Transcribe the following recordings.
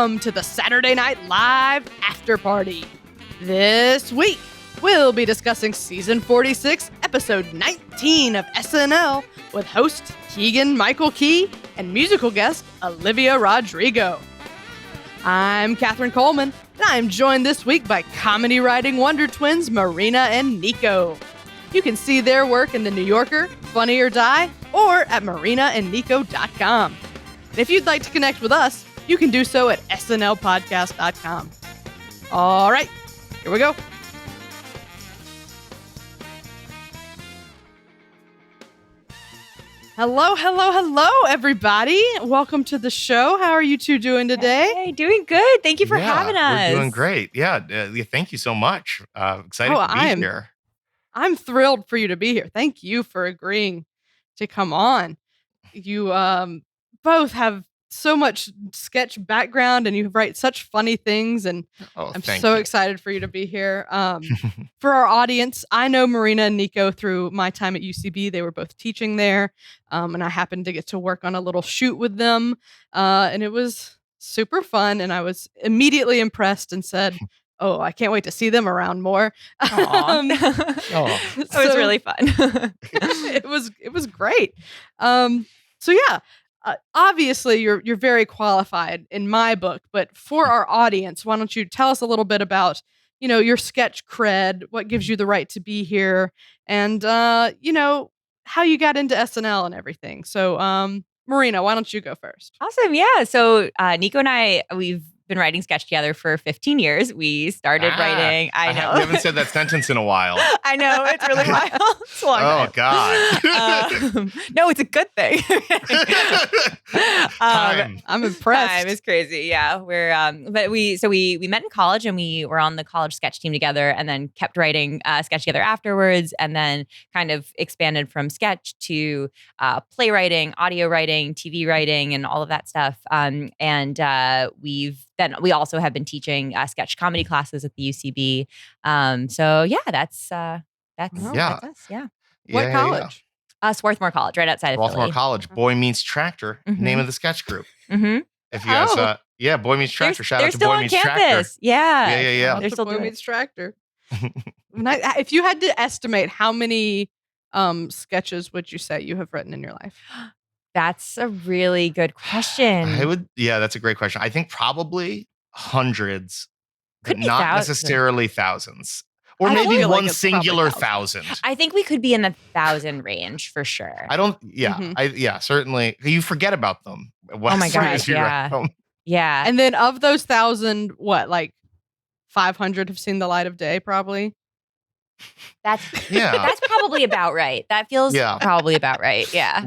Welcome to the Saturday Night Live Afterparty. This week, we'll be discussing Season 46, Episode 19 of SNL with host Keegan-Michael Key and musical guest Olivia Rodrigo. I'm Catherine Coleman, and I'm joined this week by comedy writing wonder twins Marina and Nico. You can see their work in The New Yorker, Funny or Die, or at marinaandnico.com. And if you'd like to connect with us, you can do so at snlpodcast.com. All right, here we go. Hello, everybody. Welcome to the show. How are you two doing today? Hey, doing good. Thank you for having us. We're doing great. Thank you so much. Excited to be here. I'm thrilled for you to be here. Thank you for agreeing to come on. You both have so much sketch background and you write such funny things, and I'm so excited for you to be here. For our audience, I know Marina and Nico through my time at UCB. They were both teaching there, and I happened to get to work on a little shoot with them, and it was super fun, and I was immediately impressed and said, oh, I can't wait to see them around more. It was really fun. It was great. Obviously you're very qualified in my book, but for our audience, why don't you tell us a little bit about, your sketch cred, what gives you the right to be here, and how you got into SNL and everything. So, Marina, why don't you go first? Awesome. Yeah. So Nico and I, we've been writing sketch together for 15 years. We started writing. I know. We haven't said that sentence in a while. I know. It's really wild. It's a long time. God. No, it's a good thing. I'm impressed. Time is crazy. Yeah. But we met in college and we were on the college sketch team together and then kept writing sketch together afterwards, and then kind of expanded from sketch to playwriting, audio writing, TV writing, and all of that stuff. We also have been teaching sketch comedy classes at the UCB. That's us. Yeah. What college? Swarthmore College, right outside of Philly. Swarthmore College. Boy Meets Tractor. Mm-hmm. Name of the sketch group. Mm-hmm. If you guys, Boy Meets Tractor. Shout out to Boy Meets Tractor. They're still on campus. Yeah. They're still Boy Meets Tractor. If you had to estimate, how many sketches would you say you have written in your life? That's a really good question. That's a great question. I think probably hundreds, could but not necessarily thousands. Or maybe one singular thousand. I think we could be in the 1,000 range for sure. Certainly. You forget about them. Oh my gosh, yeah. Yeah. And then of those 1,000, what, like 500 have seen the light of day, probably? That's probably about right. That feels probably about right. Yeah.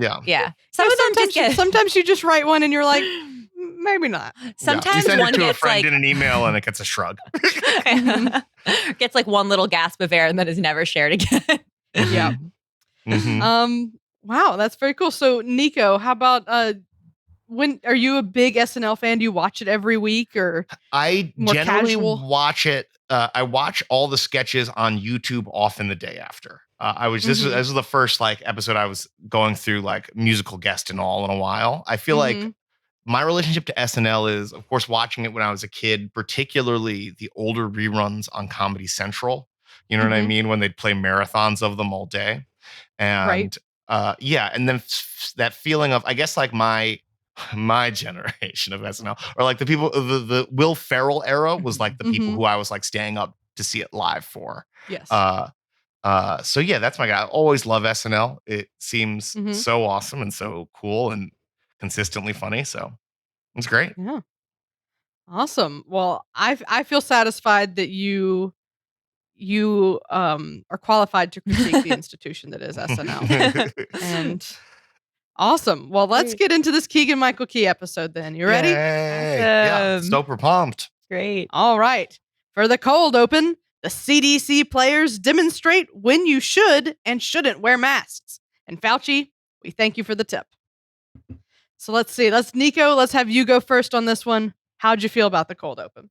Sometimes you just write one and you're like, maybe not. Sometimes you send one it to gets a friend in an email and it gets a shrug. Gets like one little gasp of air and then is never shared again. Yeah. Mm-hmm. Wow, that's very cool. So Nico, how about when are you a big SNL fan? Do you watch it every week, or I generally casual? Watch it? I watch all the sketches on YouTube often the day after. This was the first episode I was going through musical guest and all in a while. I feel like my relationship to SNL is, of course, watching it when I was a kid, particularly the older reruns on Comedy Central. You know what I mean? When they'd play marathons of them all day. And and then that feeling of, I guess, my generation of SNL, or the people, the Will Ferrell era was the people who I was staying up to see it live for. Yes. So that's my guy. I always love SNL. It seems so awesome and so cool and consistently funny. So it's great. Yeah. Awesome. Well, I feel satisfied that you are qualified to critique the institution that is SNL. And awesome. Well, let's get into this Keegan-Michael Key episode then. You ready? Yay. Yeah, super pumped. Great. All right. For the cold open, the CDC players demonstrate when you should and shouldn't wear masks. And Fauci, we thank you for the tip. So let's see. Nico, let's have you go first on this one. How'd you feel about the cold open?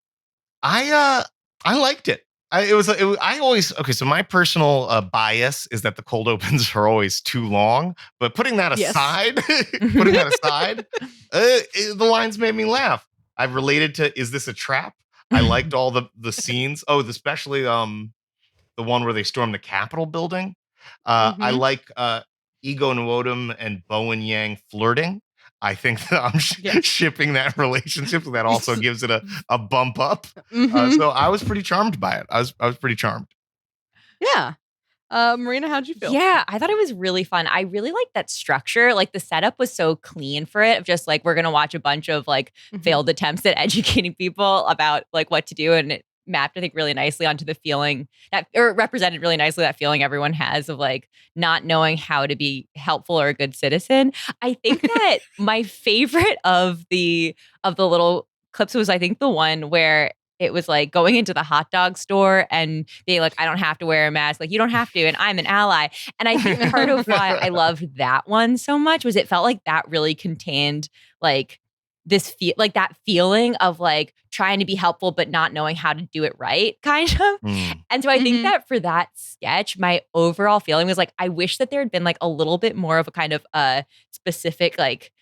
I liked it. So my personal bias is that the cold opens are always too long, but putting that aside, the lines made me laugh. I've related to Is This a Trap? I liked all the scenes. Oh, especially the one where they storm the Capitol building. I like Ego Nwodum and Bowen Yang flirting. I think that I'm shipping that relationship, so that also gives it a bump up. So I was pretty charmed by it. I was pretty charmed. Yeah. Marina, how'd you feel? Yeah, I thought it was really fun. I really liked that structure. Like the setup was so clean for it, of just like we're gonna watch a bunch of like failed attempts at educating people about like what to do, and it mapped, I think, really nicely onto the feeling that, or it represented really nicely that feeling everyone has of like not knowing how to be helpful or a good citizen. I think that my favorite of the little clips was, I think, the one where it was like going into the hot dog store and being like, I don't have to wear a mask. Like, you don't have to. And I'm an ally. And I think part of why I loved that one so much was it felt like that really contained like like that feeling of like trying to be helpful, but not knowing how to do it right, kind of. And so I think that for that sketch, my overall feeling was like, I wish that there had been like a little bit more of a kind of specific like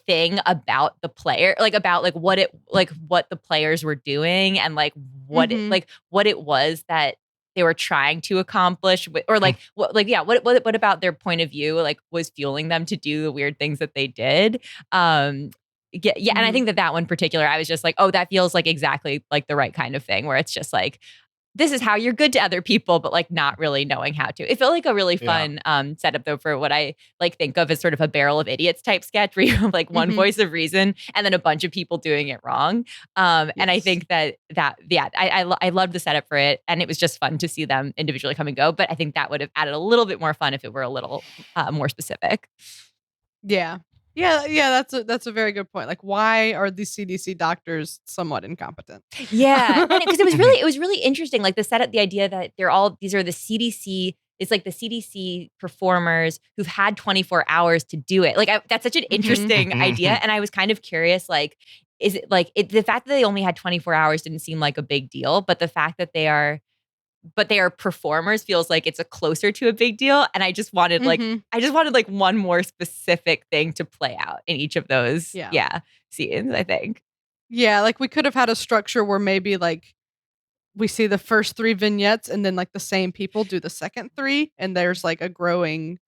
thing about the player, like about like what the players were doing and like what it was that they were trying to accomplish, or like what about their point of view like was fueling them to do the weird things that they did. And I think that one in particular, I was just like, oh, that feels like exactly like the right kind of thing where it's just like, this is how you're good to other people, but like not really knowing how to. It felt like a really fun setup though for what I like think of as sort of a barrel of idiots type sketch where you have like one voice of reason and then a bunch of people doing it wrong. And I think that I loved the setup for it, and it was just fun to see them individually come and go. But I think that would have added a little bit more fun if it were a little more specific. Yeah. That's a very good point. Like, why are these CDC doctors somewhat incompetent? Yeah, because it was really interesting. Like the setup, the idea that these are the CDC. It's like the CDC performers who've had 24 hours to do it. Like that's such an interesting idea, and I was kind of curious. Like, is it like the fact that they only had 24 hours didn't seem like a big deal, but the fact that they are performers feels like it's closer to a big deal. And I just wanted like one more specific thing to play out in each of those scenes, I think. Yeah, like we could have had a structure where maybe like we see the first 3 vignettes and then like the same people do the second 3 and there's like a growing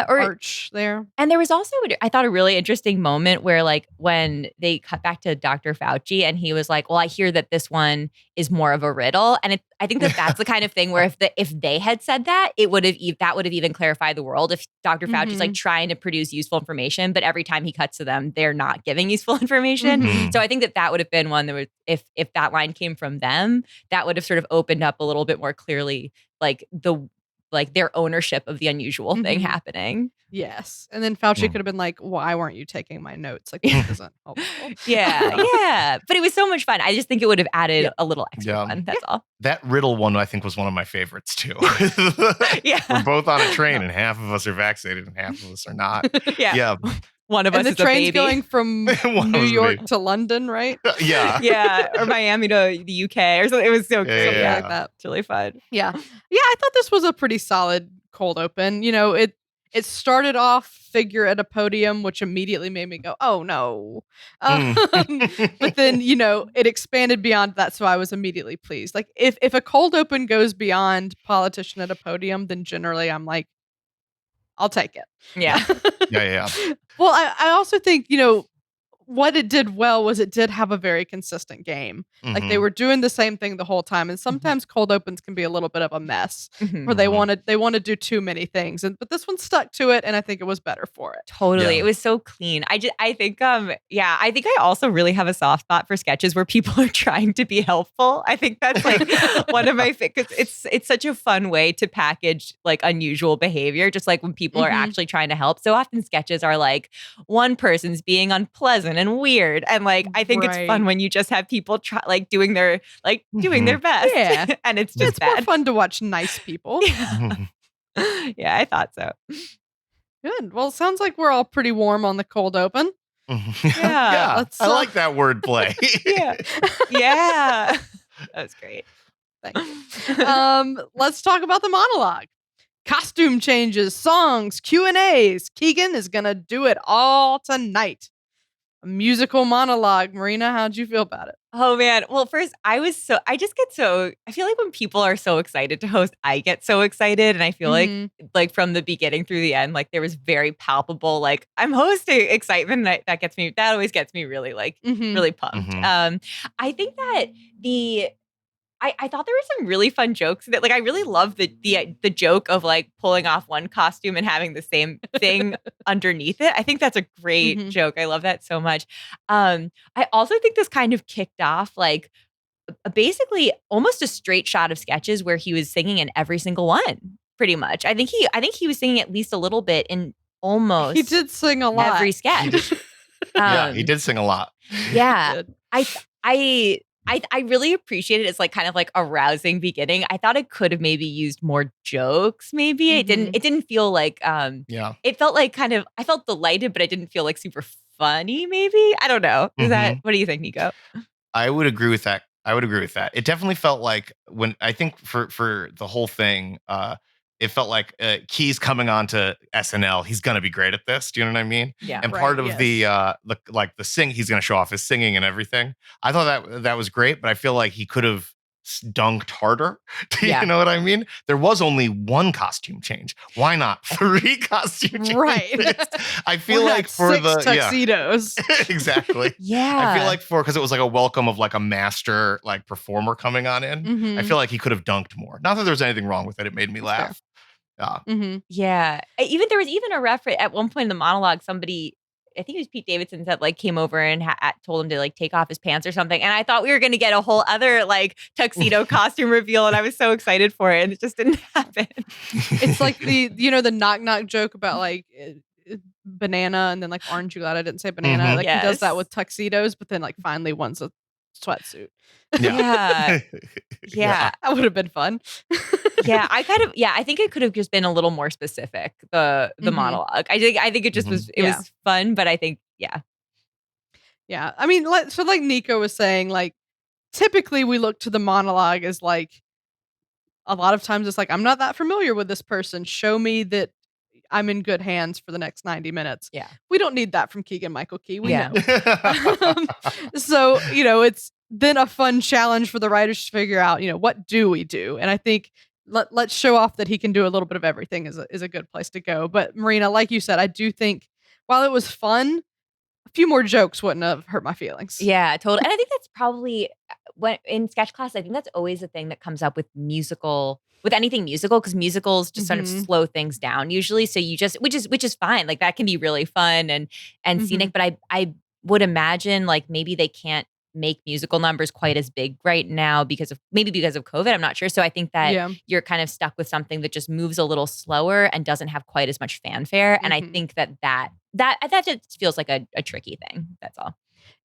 arch there. And there was also, I thought, a really interesting moment where like when they cut back to Dr. Fauci and he was like, well, I hear that this one is more of a riddle. And I think that that's the kind of thing where if they had said that, would have even clarified the world. If Dr. Fauci's like trying to produce useful information, but every time he cuts to them, they're not giving useful information. So I think that would have been one that would, if that line came from them, that would have sort of opened up a little bit more clearly like their ownership of the unusual thing happening. Yes. And then Fauci could have been like, why weren't you taking my notes? Like, this isn't helpful. Yeah. But it was so much fun. I just think it would have added a little extra fun. That's all. That riddle one, I think, was one of my favorites too. We're both on a train and half of us are vaccinated and half of us are not. Yeah. One of us is a baby. The train's going from New York to London, right? Yeah. Or Miami to the UK or something. It was so cool. Something like that. It's really fun. Yeah, I thought this was a pretty solid cold open. You know, it started off figure at a podium, which immediately made me go, oh no. But then, you know, it expanded beyond that, so I was immediately pleased. Like, if a cold open goes beyond politician at a podium, then generally I'm like, I'll take it. Yeah. Yeah. Well, I also think, you know, what it did well was it did have a very consistent game. Like they were doing the same thing the whole time. And sometimes cold opens can be a little bit of a mess where they want to do too many things. But this one stuck to it, and I think it was better for it. Totally. Yeah. It was so clean. I think I also really have a soft spot for sketches where people are trying to be helpful. I think that's like one of my favorites. It's such a fun way to package like unusual behavior, just like when people are actually trying to help. So often sketches are like one person's being unpleasant and weird, and like I think it's fun when you just have people try like doing their best. Yeah. And it's just more fun to watch nice people. Yeah, I thought so. Good. Well, it sounds like we're all pretty warm on the cold open. Yeah. I like that wordplay. Yeah. That was great. Thanks. Let's talk about the monologue. Costume changes, songs, Q&As. Keegan is gonna do it all tonight. a musical monologue. Marina, how'd you feel about it? Oh man. Well, first, I feel like when people are so excited to host, I get so excited. And I feel like from the beginning through the end, like there was very palpable, like I'm hosting excitement. And that always gets me really really pumped. I think that I thought there were some really fun jokes that, like, I really love the joke of like pulling off one costume and having the same thing underneath it. I think that's a great joke. I love that so much. I also think this kind of kicked off like basically almost a straight shot of sketches where he was singing in every single one, pretty much. I think he was singing at least a little bit in almost he did sing a lot. Every sketch. Yeah, he did sing a lot. Yeah. I really appreciate it. It's like kind of like a rousing beginning. I thought it could have maybe used more jokes. Maybe it didn't feel like it felt like I felt delighted, but I didn't feel like super funny. Maybe I don't know. What do you think, Nico? I would agree with that. It definitely felt like when I think for the whole thing, it felt like Key's coming on to SNL. He's gonna be great at this. Do you know what I mean? Yeah. And part of the sing, he's gonna show off his singing and everything. I thought that was great, but I feel like he could have dunked harder. Do you know what I mean? There was only one costume change. Why not 3 costume changes? Right. I feel like for 6 the tuxedos. Exactly. Yeah. I feel like because it was like a welcome of like a master like performer coming on in. I feel like he could have dunked more. Not that there's anything wrong with it. It made me laugh. Yeah. There was even a reference at one point in the monologue. Somebody, I think it was Pete Davidson, that like came over and told him to like take off his pants or something. And I thought we were going to get a whole other like tuxedo costume reveal, and I was so excited for it, and it just didn't happen. It's like the knock knock joke about like banana, and then like aren't you glad I didn't say banana? Like he does that with tuxedos, but then like finally one's a sweatsuit. Yeah. That would have been fun. I think it could have just been a little more specific, the monologue. I think it just was fun, but I think yeah. I mean, so like Nico was saying, like typically we look to the monologue as like a lot of times it's like I'm not that familiar with this person. Show me that I'm in good hands for the next 90 minutes. Yeah. We don't need that from Keegan-Michael Key. We know. So, it's then a fun challenge for the writers to figure out, what do we do? And I think let's show off that he can do a little bit of everything is a good place to go. But Marina, like you said, I do think while it was fun, a few more jokes wouldn't have hurt my feelings. Yeah, totally. And I think that's probably when in sketch class, I think that's always a thing that comes up with anything musical, because musicals just sort of slow things down usually. So you just, which is fine. Like that can be really fun and scenic. But I would imagine like maybe they can't make musical numbers quite as big right now because of COVID. I'm not sure. So I think that you're kind of stuck with something that just moves a little slower and doesn't have quite as much fanfare. And I think that just feels like a tricky thing. That's all.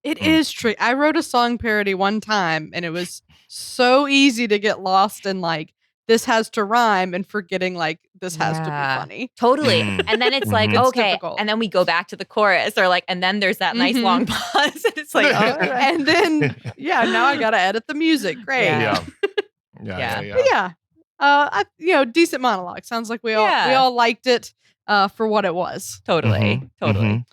It is tricky. I wrote a song parody one time, and it was so easy to get lost in like, this has to rhyme, and forgetting like this has to be funny. Totally. And then it's like, okay. Difficult. And then we go back to the chorus, or like, and then there's that nice long pause. And it's like, oh, and then now I gotta edit the music. Great. Yeah. Decent monologue. Sounds like we all liked it for what it was. Totally. All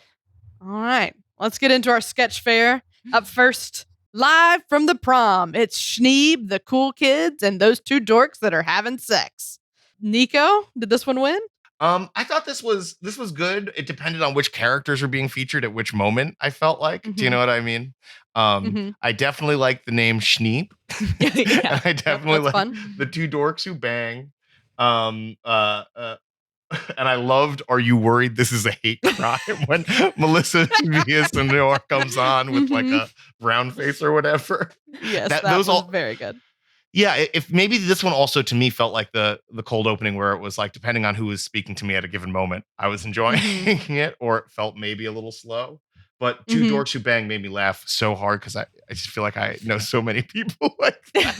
right. Let's get into our sketch fair. Up first, live from the prom, it's Schneeb, the cool kids, and those 2 dorks that are having sex. Nico, did this one win? I thought this was good. It depended on which characters were being featured at which moment, I felt like. Do you know what I mean? I definitely like the name Schneeb. I definitely like the 2 dorks who bang. And I loved "Are You Worried This Is a Hate Crime?" when Melissa Villasenor comes on with like a brown face or whatever. Yes, that was all very good. Yeah, if maybe this one also to me felt like the cold opening, where it was like depending on who was speaking to me at a given moment, I was enjoying it, or it felt maybe a little slow. But 2 dorks who bang made me laugh so hard because I just feel like I know so many people like that.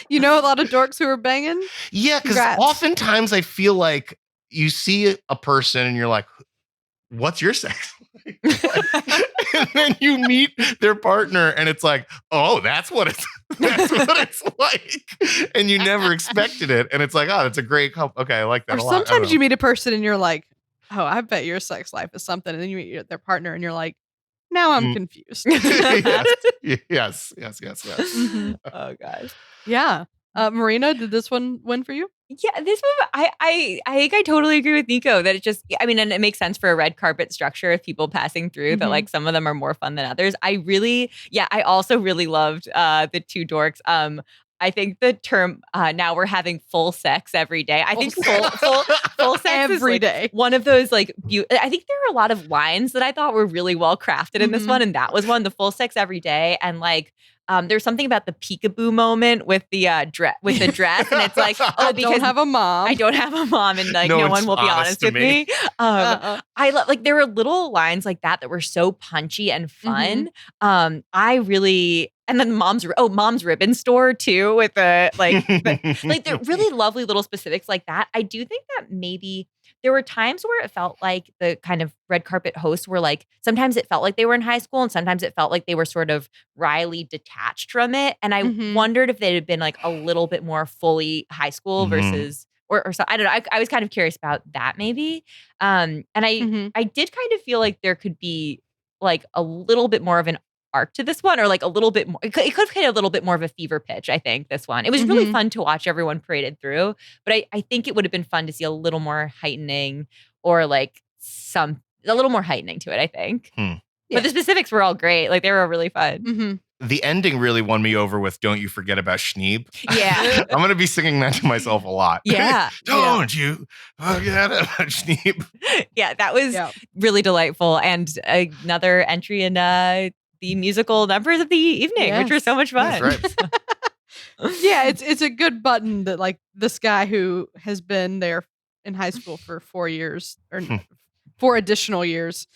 You know a lot of dorks who are banging? Yeah, because oftentimes I feel like you see a person and you're like, what's your sex like? And then you meet their partner and it's like, oh, that's what it's like. And you never expected it. And it's like, oh, that's a great couple. Okay, I like that or a lot. Sometimes you meet a person and you're like, oh, I bet your sex life is something. And then you meet their partner and you're like, Now I'm confused. yes. Mhm. Oh gosh. Yeah. Marina, did this one win for you? Yeah, this one, I think I totally agree with Nico that it just, I mean, and it makes sense for a red carpet structure of people passing through that like some of them are more fun than others. I also really loved the two dorks. I think the term now we're having full sex every day. I think full sex every is like day. one of those like I think there are a lot of lines that I thought were really well crafted in this one, and that was one, the full sex every day, and like there's something about the peekaboo moment with the dress, and it's like, oh, I because don't have a mom. I don't have a mom, and like no one will be honest with me. I love like there were little lines like that were so punchy and fun. I really. And then mom's ribbon store too with the like they're really lovely little specifics like that. I do think that maybe there were times where it felt like the kind of red carpet hosts were like, sometimes it felt like they were in high school and sometimes it felt like they were sort of wryly detached from it. And I wondered if they had been like a little bit more fully high school versus or so. I don't know. I was kind of curious about that maybe. And I did kind of feel like there could be like a little bit more of an arc to this one, or like a little bit more. It could have hit a little bit more of a fever pitch, I think, this one. It was really fun to watch everyone paraded through, but I think it would have been fun to see a little more heightening or like a little more heightening to it, I think. But the specifics were all great. Like they were really fun. The ending really won me over with Don't You Forget About Schneeb. Yeah. I'm going to be singing that to myself a lot. Yeah. Don't you forget about Schneeb. Yeah, that was really delightful. And another entry in the musical numbers of the evening, which were so much fun. That's right. Yeah, it's a good button that like this guy who has been there in high school for 4 years or 4 additional years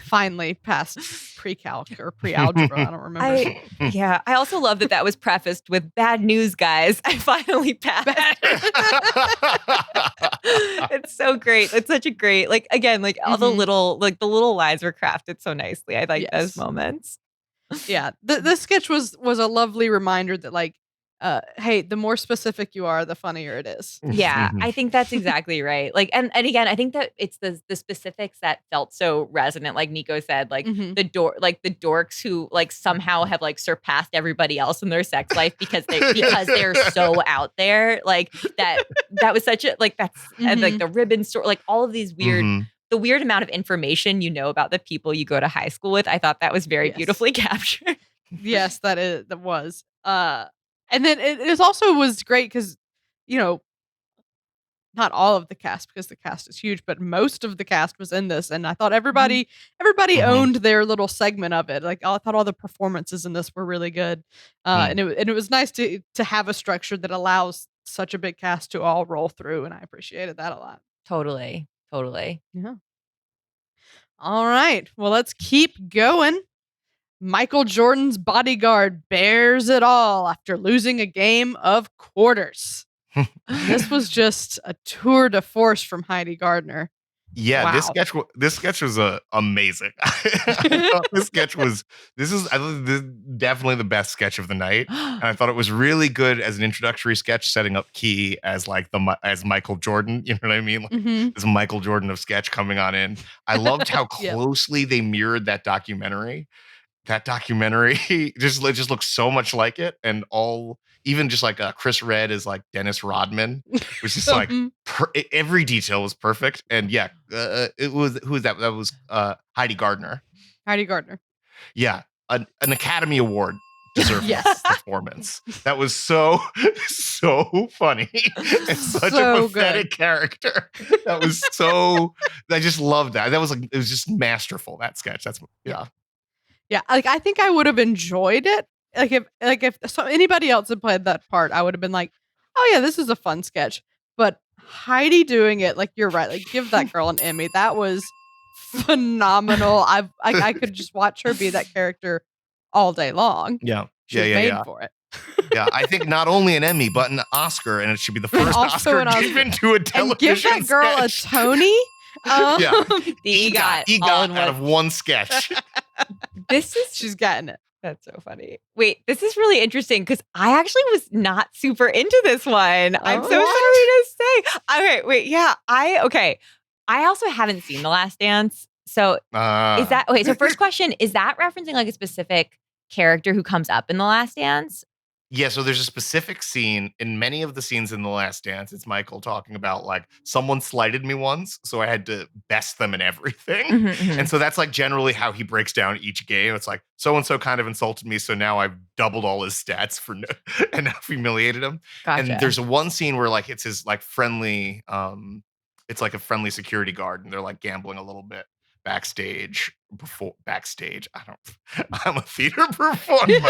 finally passed pre-calc or pre-algebra. I don't remember. I also love that was prefaced with bad news, guys. I finally passed. It's so great. It's such a great, like, again, like all the little lines were crafted so nicely. I like those moments. Yeah. This sketch was a lovely reminder that like, hey, the more specific you are, the funnier it is. Yeah, I think that's exactly right. Like, and again, I think that it's the specifics that felt so resonant. Like Nico said, like the dorks who like somehow have like surpassed everybody else in their sex life because they're so out there. Like that was such a like that's and like the ribbon store, like all of these weird. The weird amount of information you know about the people you go to high school with. I thought that was very beautifully captured. Yes, that was. And then it also was great because, you know, not all of the cast because the cast is huge, but most of the cast was in this, and I thought everybody owned their little segment of it. Like I thought all the performances in this were really good, and it was nice to have a structure that allows such a big cast to all roll through, and I appreciated that a lot. Totally. Yeah. All right. Well, let's keep going. Michael Jordan's bodyguard bears it all after losing a game of quarters. This was just a tour de force from Heidi Gardner. Yeah, wow. this sketch was amazing. This is definitely the best sketch of the night, and I thought it was really good as an introductory sketch, setting up Key as like as Michael Jordan. You know what I mean? Like, this Michael Jordan of sketch coming on in. I loved how closely they mirrored that documentary. That documentary just looks so much like it, and even just like Chris Redd is like Dennis Rodman, which is like every detail was perfect. And it was who was that? That was Heidi Gardner. Heidi Gardner. Yeah, an Academy Award deserving performance. That was so funny and such a pathetic character. That was so. I just loved that. That was like it was just masterful. That sketch. That's Yeah, like I think I would have enjoyed it. If anybody else had played that part, I would have been like, "Oh yeah, this is a fun sketch." But Heidi doing it, like you're right, like give that girl an Emmy. That was phenomenal. I could just watch her be that character all day long. Yeah, She's made for it. Yeah, I think not only an Emmy but an Oscar, and it should be the first Oscar given to a television. And give that girl sketch. a Tony. The EGOT out of one sketch. She's getting it. That's so funny. Wait, this is really interesting because I actually was not super into this one. I'm so sorry to say. All right, wait, yeah. I also haven't seen The Last Dance. So is that okay? So first question, is that referencing like a specific character who comes up in The Last Dance? Yeah, so there's a specific scene in many of the scenes in The Last Dance. It's Michael talking about like someone slighted me once, so I had to best them in everything. And so that's like generally how he breaks down each game. It's like so and so kind of insulted me, so now I've doubled all his stats for and I've humiliated him. Gotcha. And there's one scene where like it's his like friendly, it's like a friendly security guard, and they're like gambling a little bit backstage. I'm a theater performer. They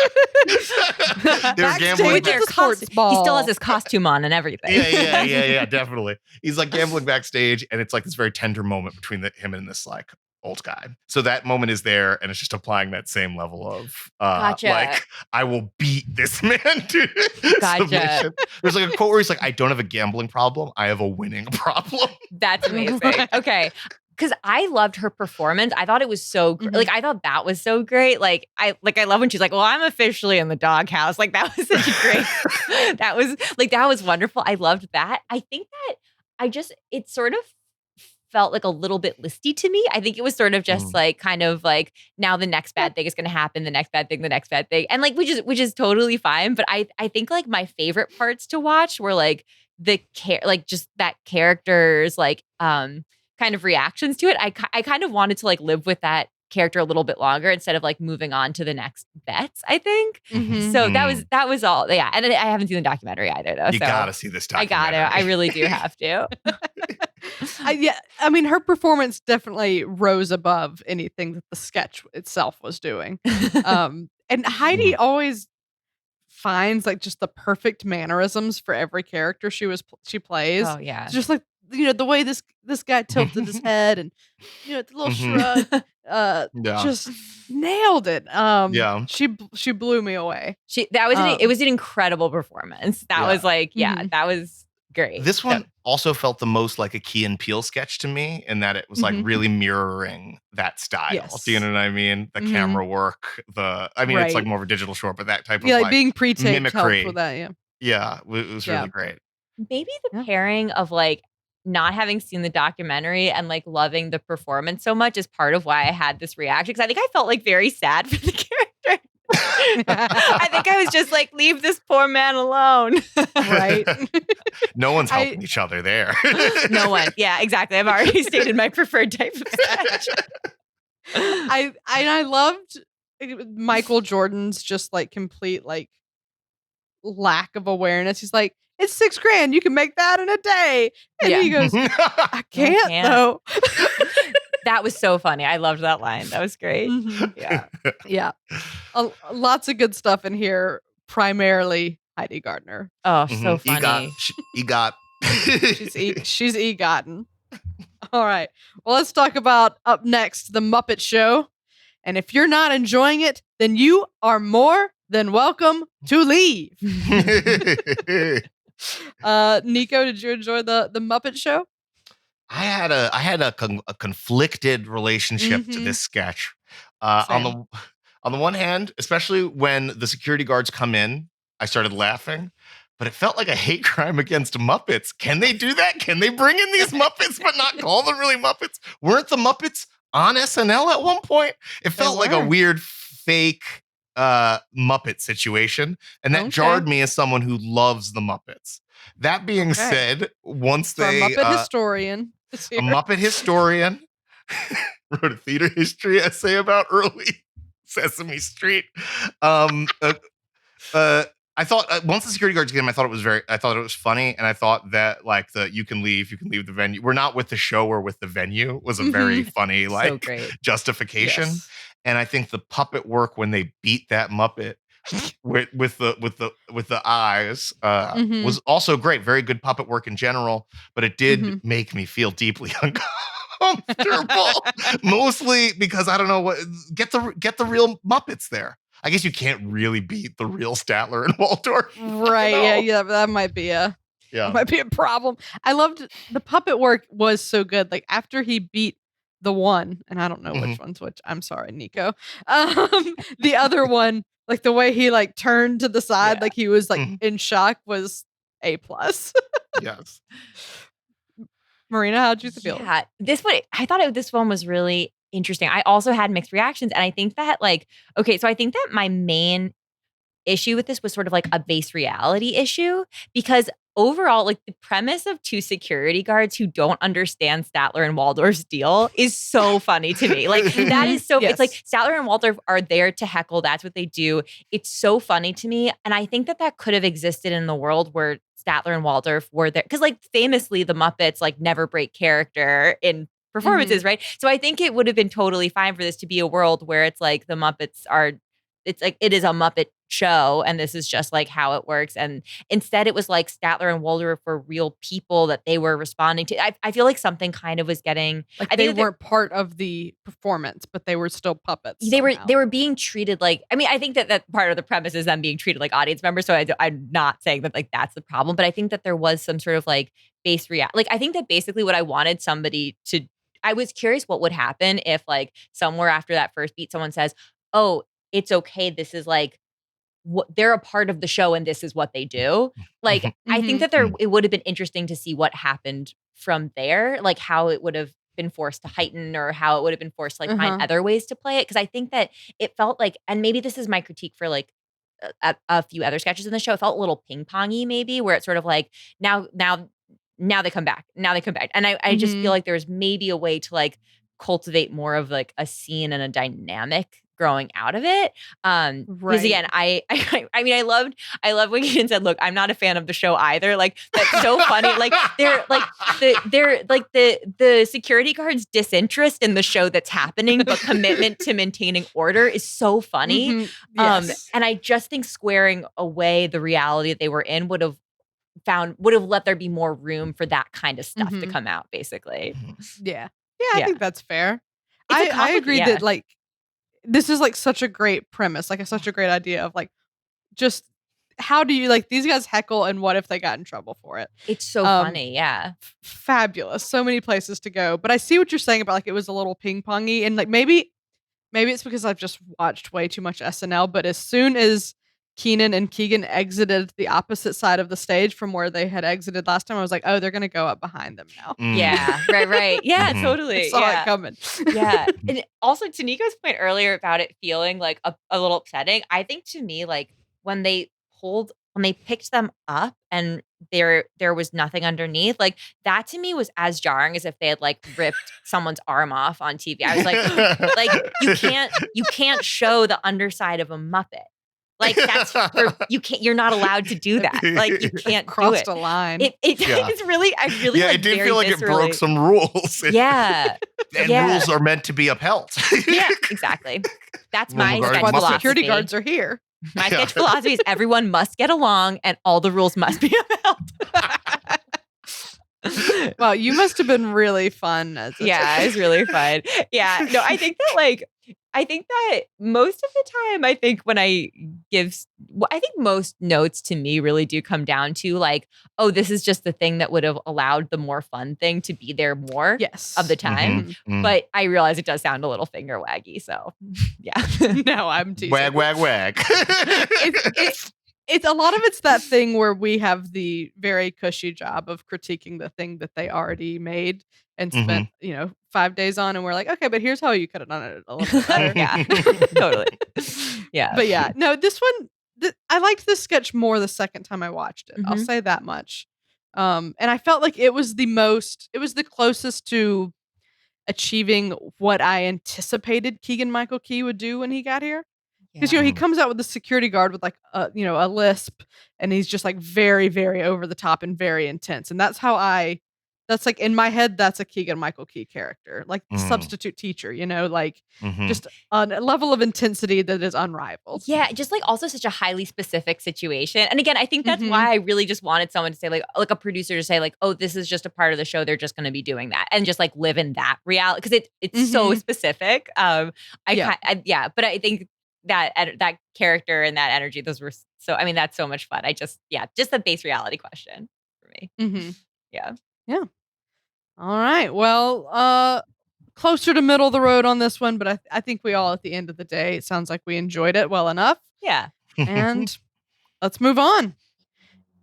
were gambling Backstage at the sports ball. He still has his costume on and everything. Yeah, definitely. He's like gambling backstage, and it's like this very tender moment between him and this like old guy. So that moment is there, and it's just applying that same level of Gotcha. like, I will beat this man to Gotcha. submission. There's like a quote where he's like, I don't have a gambling problem, I have a winning problem. That's amazing. Okay. Because I loved her performance. I thought it was so like I thought that was so great. Like I love when she's like, "Well, I'm officially in the doghouse." Like that was such a great. that was wonderful. I loved that. I think that it sort of felt like a little bit listy to me. I think it was sort of just like kind of like now the next bad thing is going to happen, the next bad thing, and like which is totally fine. But I think like my favorite parts to watch were like like just that character's like kind of reactions to it. I kind of wanted to like live with that character a little bit longer instead of like moving on to the next bets, I think. So that was all. Yeah. And I haven't seen the documentary either though. You gotta see this documentary. I really do have to. I mean, her performance definitely rose above anything that the sketch itself was doing. And Heidi always finds like just the perfect mannerisms for every character she plays. Oh yeah. Just like, you know, the way this guy tilted his head and, you know, the little shrug, just nailed it. She blew me away. It was an incredible performance. That was like, that was great. This one also felt the most like a Key and Peele sketch to me, in that it was like really mirroring that style. Yes. Do you know what I mean? The camera work, it's like more of a digital short, but that type of like being pre-taped mimicry. helped with that, Yeah, it was really great. Maybe the pairing of like not having seen the documentary and like loving the performance so much is part of why I had this reaction. Because I think I felt like very sad for the character. I think I was just like, leave this poor man alone. Right. No one's helping each other there. No one. Yeah, exactly. I've already stated my preferred type of sketch. I loved Michael Jordan's just like complete like lack of awareness. He's like, it's $6,000. You can make that in a day. And he goes, I can't though. That was so funny. I loved that line. That was great. Yeah. Lots of good stuff in here. Primarily Heidi Gardner. Oh, so funny. EGOT. She's EGOTten. All right. Well, let's talk about up next, The Muppet Show. And if you're not enjoying it, then you are more than welcome to leave. Nico, did you enjoy the Muppet Show? I had a conflicted relationship to this sketch. On the one hand, especially when the security guards come in, I started laughing, but it felt like a hate crime against Muppets. Can they do that? Can they bring in these Muppets but not call them really Muppets? Weren't the Muppets on SNL at one point? It felt like a weird fake Muppet situation, and that jarred me as someone who loves the Muppets. That being said, once a Muppet historian wrote a theater history essay about early Sesame Street. I thought once the security guards came, I thought it was funny, and I thought that like you can leave the venue. We're not with the show, we're with the venue was a very funny like justification. Yes. And I think the puppet work when they beat that Muppet with the eyes was also great. Very good puppet work in general, but it did make me feel deeply uncomfortable. Mostly because I don't know what get the real Muppets there. I guess you can't really beat the real Statler and Waldorf. Right. Yeah, that might be a problem. I loved the puppet work was so good. Like after he beat the one, and I don't know which one's which. I'm sorry, Nico. The other one, like the way he like turned to the side, like he was like in shock, was A+. Yes. Marina, how'd you feel? Yeah, this one was really interesting. I also had mixed reactions. And I think that so I think that my main issue with this was sort of like a base reality issue because overall, like the premise of two security guards who don't understand Statler and Waldorf's deal is so funny to me. Like that is so, Yes. it's like Statler and Waldorf are there to heckle. That's what they do. It's so funny to me. And I think that could have existed in the world where Statler and Waldorf were there. Cause like famously the Muppets like never break character in performances, right? So I think it would have been totally fine for this to be a world where it's like the Muppets are, it's like it is a Muppet show and this is just like how it works. And instead it was like Statler and Waldorf were real people that they were responding to. I feel like something kind of was getting like they weren't part of the performance, but they were still puppets. They were being treated like, I mean, I think that part of the premise is them being treated like audience members. So I'm not saying that like that's the problem, but I think that there was some sort of like base like I think that basically what I wanted somebody to, I was curious what would happen if like somewhere after that first beat someone says, oh, it's okay. This is like what they're a part of the show and this is what they do. Like, I think that it would have been interesting to see what happened from there, like how it would have been forced to heighten or how it would have been forced to like find other ways to play it. Cause I think that it felt like, and maybe this is my critique for like a few other sketches in the show, it felt a little ping-pongy maybe where it's sort of like now they come back. And I just feel like there's maybe a way to like cultivate more of like a scene and a dynamic growing out of it. Because again, I mean, I loved when Keaton said, look, I'm not a fan of the show either. Like, that's so funny. Like they're like the security guards' disinterest in the show that's happening, but commitment to maintaining order is so funny. Yes. And I just think squaring away the reality that they were in would have let there be more room for that kind of stuff to come out, basically. Yeah, I think that's fair. I agree yeah. that like this is like such a great premise, like such a great idea of like just how do you like these guys heckle and what if they got in trouble for it? It's so funny, yeah. Fabulous. So many places to go. But I see what you're saying about like it was a little ping-pongy and like maybe it's because I've just watched way too much SNL, but as soon as Keenan and Keegan exited the opposite side of the stage from where they had exited last time, I was like, oh, they're going to go up behind them now. Yeah, right. Yeah, totally. I saw it coming. Yeah. And also to Nico's point earlier about it feeling like a little upsetting, I think to me, like when they picked them up and there was nothing underneath, like that to me was as jarring as if they had like ripped someone's arm off on TV. I was like, you can't show the underside of a Muppet. Like that's you're not allowed to do that. Like you can't crossed do it. a line. It's really, I really yeah, like it did very feel like viscerally. it broke some rules. Yeah. And rules are meant to be upheld. Yeah, exactly. That's my Well, sketch Why the philosophy. security guards are here. My sketch philosophy is everyone must get along and all the rules must be upheld. Well, you must have been really fun. Yeah, it's really fun. Yeah, no, I think that most of the time, I think when I think most notes to me really do come down to like, oh, this is just the thing that would have allowed the more fun thing to be there more of the time. But I realize it does sound a little finger waggy. So yeah. No, I'm teasing. Wag. It's a lot of it's that thing where we have the very cushy job of critiquing the thing that they already made and spent, 5 days on. And we're like, okay, but here's how you could have done it a little bit better. Yeah, totally. Yeah. But yeah, no, this one, I liked this sketch more the second time I watched it. I'll say that much. And I felt like it was the closest to achieving what I anticipated Keegan-Michael Key would do when he got here. Because he comes out with the security guard with like a lisp, and he's just like very, very over the top and very intense. And that's like in my head, that's a Keegan-Michael Key character, like substitute teacher, just a level of intensity that is unrivaled. Yeah, just like also such a highly specific situation. And again, I think that's why I really just wanted someone to say like a producer to say like, oh, this is just a part of the show. They're just going to be doing that and just like live in that reality because it's so specific. But I think that character and that energy, those were so, I mean, that's so much fun. Just the base reality question for me. Yeah. All right. Well, closer to middle of the road on this one, but I think we all, at the end of the day, it sounds like we enjoyed it well enough. Yeah. And let's move on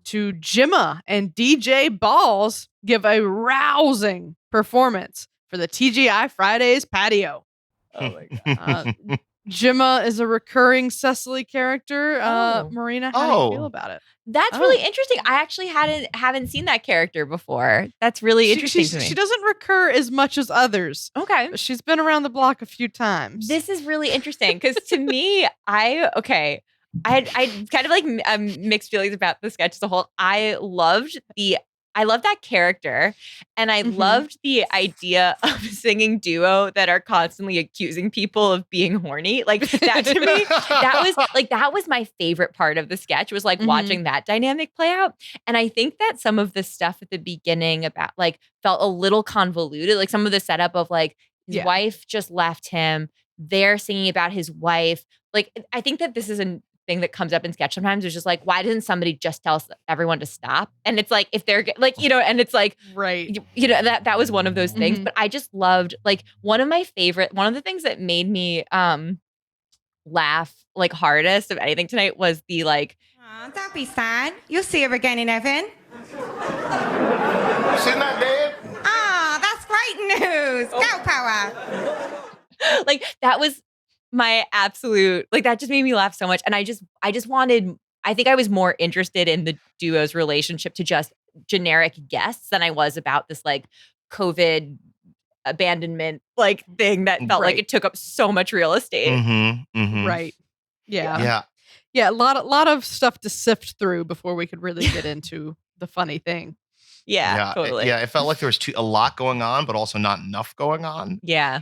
to Gemma and DJ Balls give a rousing performance for the TGI Fridays patio. Oh my god. Gemma is a recurring Cecily character. Marina, how do you feel about it? That's really interesting. I actually haven't seen that character before. That's really interesting to me. She doesn't recur as much as others. Okay. But she's been around the block a few times. This is really interesting because to me, I had kind of like mixed feelings about the sketch as a whole. I loved that character, and I loved the idea of a singing duo that are constantly accusing people of being horny. Like that to me, that was my favorite part of the sketch was like watching that dynamic play out. And I think that some of the stuff at the beginning about like felt a little convoluted. Like some of the setup of like his wife just left him. They're singing about his wife. Like I think that this is a thing that comes up in sketch sometimes. It's just like, why didn't somebody just tell everyone to stop? And it's like, if they're like, and it's like, right. That was one of those things. But I just loved like one of the things that made me laugh like hardest of anything tonight was the like, don't be sad. You'll see her again in heaven. She's not dead. That's great news. Girl power. Like that was my absolute, like that just made me laugh so much. And I think I was more interested in the duo's relationship to just generic guests than I was about this like COVID abandonment like thing that felt like it took up so much real estate. Right. Yeah. Yeah. A lot of stuff to sift through before we could really get into the funny thing. Yeah, totally. It felt like there was a lot going on, but also not enough going on. Yeah.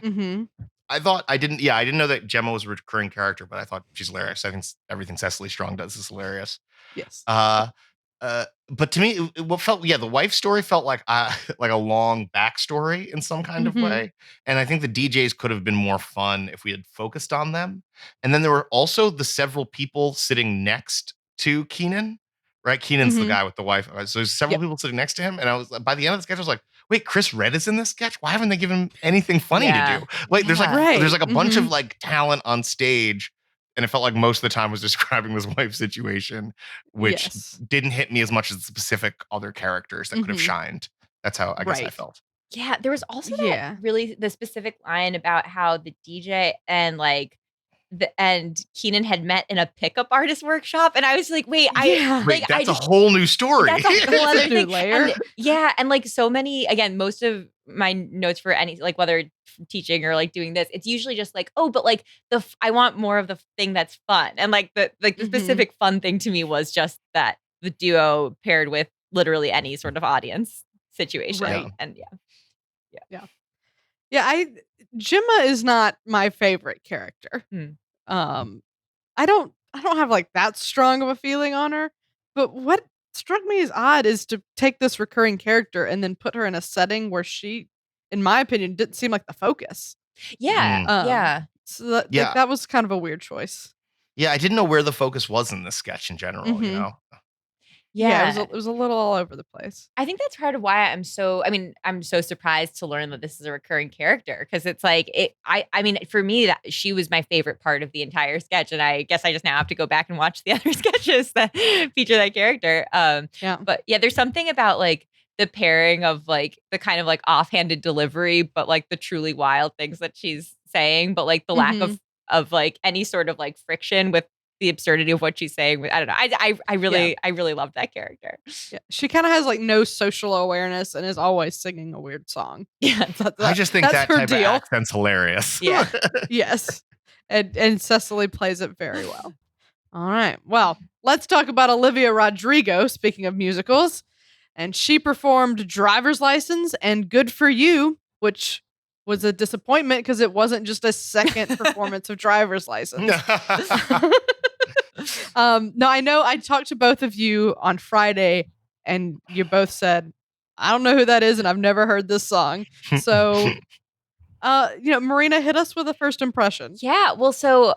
I didn't know that Gemma was a recurring character, but I thought she's hilarious. I think everything Cecily Strong does is hilarious. Yes. But to me, the wife story felt like like a long backstory in some kind of way. And I think the DJs could have been more fun if we had focused on them. And then there were also the several people sitting next to Keenan, right? Keenan's the guy with the wife. So there's several people sitting next to him. And I was, by the end of the sketch, I was like, wait, Chris Redd is in this sketch? Why haven't they given him anything funny to do? Like, there's like a bunch of like talent on stage. And it felt like most of the time was describing this wife situation, which didn't hit me as much as the specific other characters that could have shined. That's how I guess I felt. Yeah, there was also that really the specific line about how the DJ and like and Keenan had met in a pickup artist workshop, and I was like, wait, that's a whole new story. That's a whole other thing. Layer. And like so many, again, most of my notes for any like whether teaching or like doing this, it's usually just like, oh, but like I want more of the thing that's fun, and like the specific fun thing to me was just that the duo paired with literally any sort of audience situation, right? And Gemma is not my favorite character. I don't have like that strong of a feeling on her, but what struck me as odd is to take this recurring character and then put her in a setting where she, in my opinion, didn't seem like the focus. So that was kind of a weird choice. Yeah, I didn't know where the focus was in this sketch in general, you know? Yeah, it was a little all over the place. I think that's part of why I'm so surprised to learn that this is a recurring character, because it's like for me that she was my favorite part of the entire sketch, and I guess I just now have to go back and watch the other sketches that feature that character. But yeah, there's something about like the pairing of like the kind of like offhanded delivery, but like the truly wild things that she's saying, but like the lack of like any sort of like friction with the absurdity of what she's saying. I don't know. I really loved that character. Yeah. She kind of has like no social awareness and is always singing a weird song. Yeah, I just think that type of accent's hilarious. Yeah. Yes. And Cecily plays it very well. All right. Well, let's talk about Olivia Rodrigo, speaking of musicals. And she performed Driver's License and Good For You, which was a disappointment because it wasn't just a second performance of Driver's License. No, I know I talked to both of you on Friday and you both said, I don't know who that is and I've never heard this song. So, Marina, hit us with a first impression. Yeah, well, so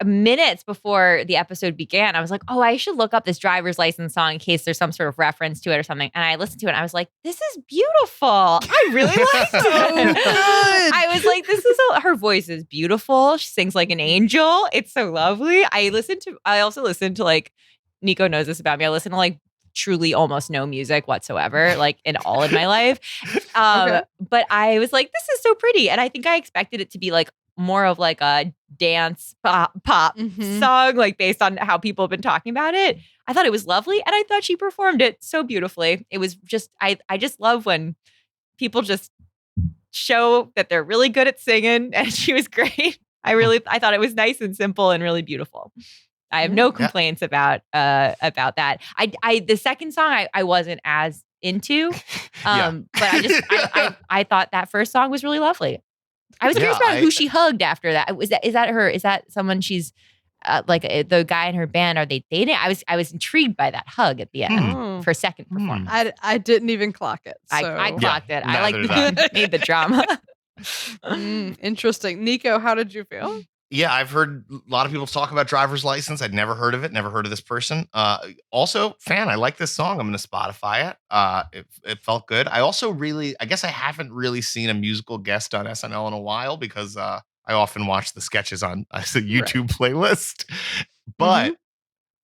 minutes before the episode began, I was like, oh, I should look up this Driver's License song in case there's some sort of reference to it or something. And I listened to it and I was like, this is beautiful. I really liked it. I was like, her voice is beautiful. She sings like an angel. It's so lovely. I also listened to like, Nico knows this about me. I listen to like truly almost no music whatsoever, like in my life. But I was like, this is so pretty. And I think I expected it to be like more of like a dance pop song, like based on how people have been talking about it. I thought it was lovely, and I thought she performed it so beautifully. It was just, I just love when people just show that they're really good at singing, and she was great. I thought it was nice and simple and really beautiful. I have no complaints about that. The second song I wasn't as into, but I thought that first song was really lovely. I was curious about who she hugged after that. Is that her? Is that someone she's like the guy in her band? Are they dating? I was intrigued by that hug at the end for second performance. I didn't even clock it. So. I clocked it. I like made the drama. Interesting. Nico, how did you feel? Yeah, I've heard a lot of people talk about Driver's License. I'd never heard of it, never heard of this person. Also, fan, I like this song. I'm going to Spotify it. It felt good. I also I guess I haven't really seen a musical guest on SNL in a while because I often watch the sketches on a YouTube playlist. But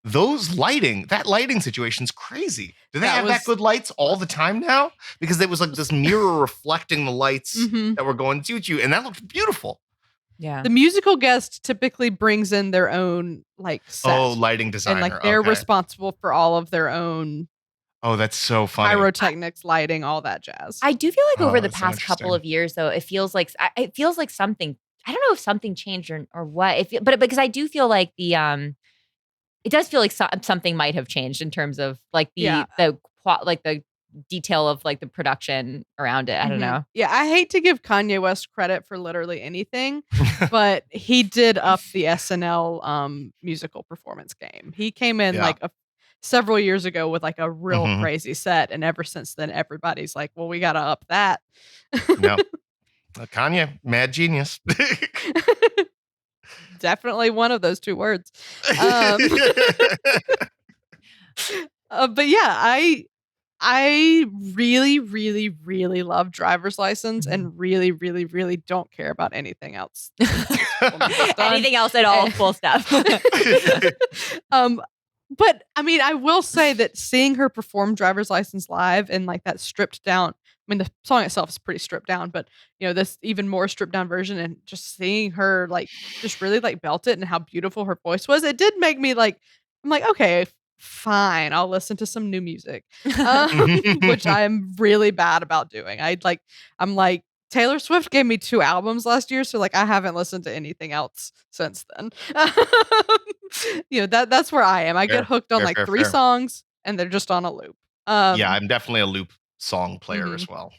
that lighting situation's crazy. Do they have that good lights all the time now? Because there was like this mirror reflecting the lights that were going to you, and that looked beautiful. Yeah. The musical guest typically brings in their own like set. Oh, lighting designer. And like they're responsible for all of their own. Oh, that's so funny. Pyrotechnics, lighting, all that jazz. I do feel like over the past couple of years, though, it feels like something. I don't know if something changed or what. But because I do feel like it does feel like something might have changed in terms of like the detail of like the production around it. I don't know. Yeah, I hate to give Kanye West credit for literally anything, but he did up the SNL musical performance game. He came in several years ago with like a real crazy set, and ever since then, everybody's like, "Well, we got to up that." No, Kanye, mad genius. Definitely one of those two words. But yeah, I really, really, really love Driver's License and really, really, really don't care about anything else. Anything else at all, full stuff. But I mean, I will say that seeing her perform Driver's License live and like that stripped down, I mean, the song itself is pretty stripped down, but you know, this even more stripped down version and just seeing her like just really like belt it and how beautiful her voice was, it did make me like, I'm like, okay, fine, I'll listen to some new music, which I'm really bad about doing. I'm like, Taylor Swift gave me 2 albums last year, so like I haven't listened to anything else since then. You know, that's where I am. I get hooked on like 3 songs and they're just on a loop. Yeah, I'm definitely a loop song player as well.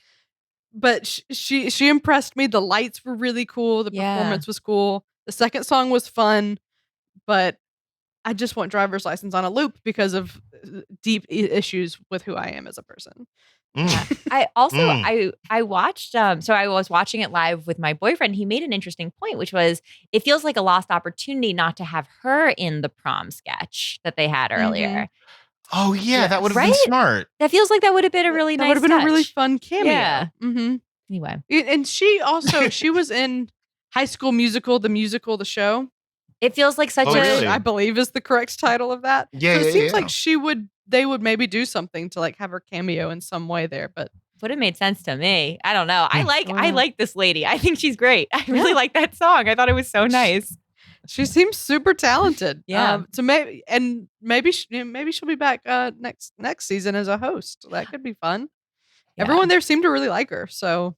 But she impressed me. The lights were really cool. The performance was cool. The second song was fun, but I just want Driver's License on a loop because of deep issues with who I am as a person. I also I watched so I was watching it live with my boyfriend. He made an interesting point, which was it feels like a lost opportunity not to have her in the prom sketch that they had earlier. Oh yeah, that would have been smart. That feels like that would have been a really nice. That would have been touch. a really fun cameo. Yeah. Anyway, and she was in High School Musical, the show. It feels like such really? I believe is the correct title of that. Yeah, so it seems like they would maybe do something to like have her cameo in some way there, but would have made sense to me. I don't know. I like this lady. I think she's great. I really like that song. I thought it was so nice. She seems super talented. Yeah. So maybe she'll be back next season as a host. That could be fun. Yeah. Everyone there seemed to really like her. So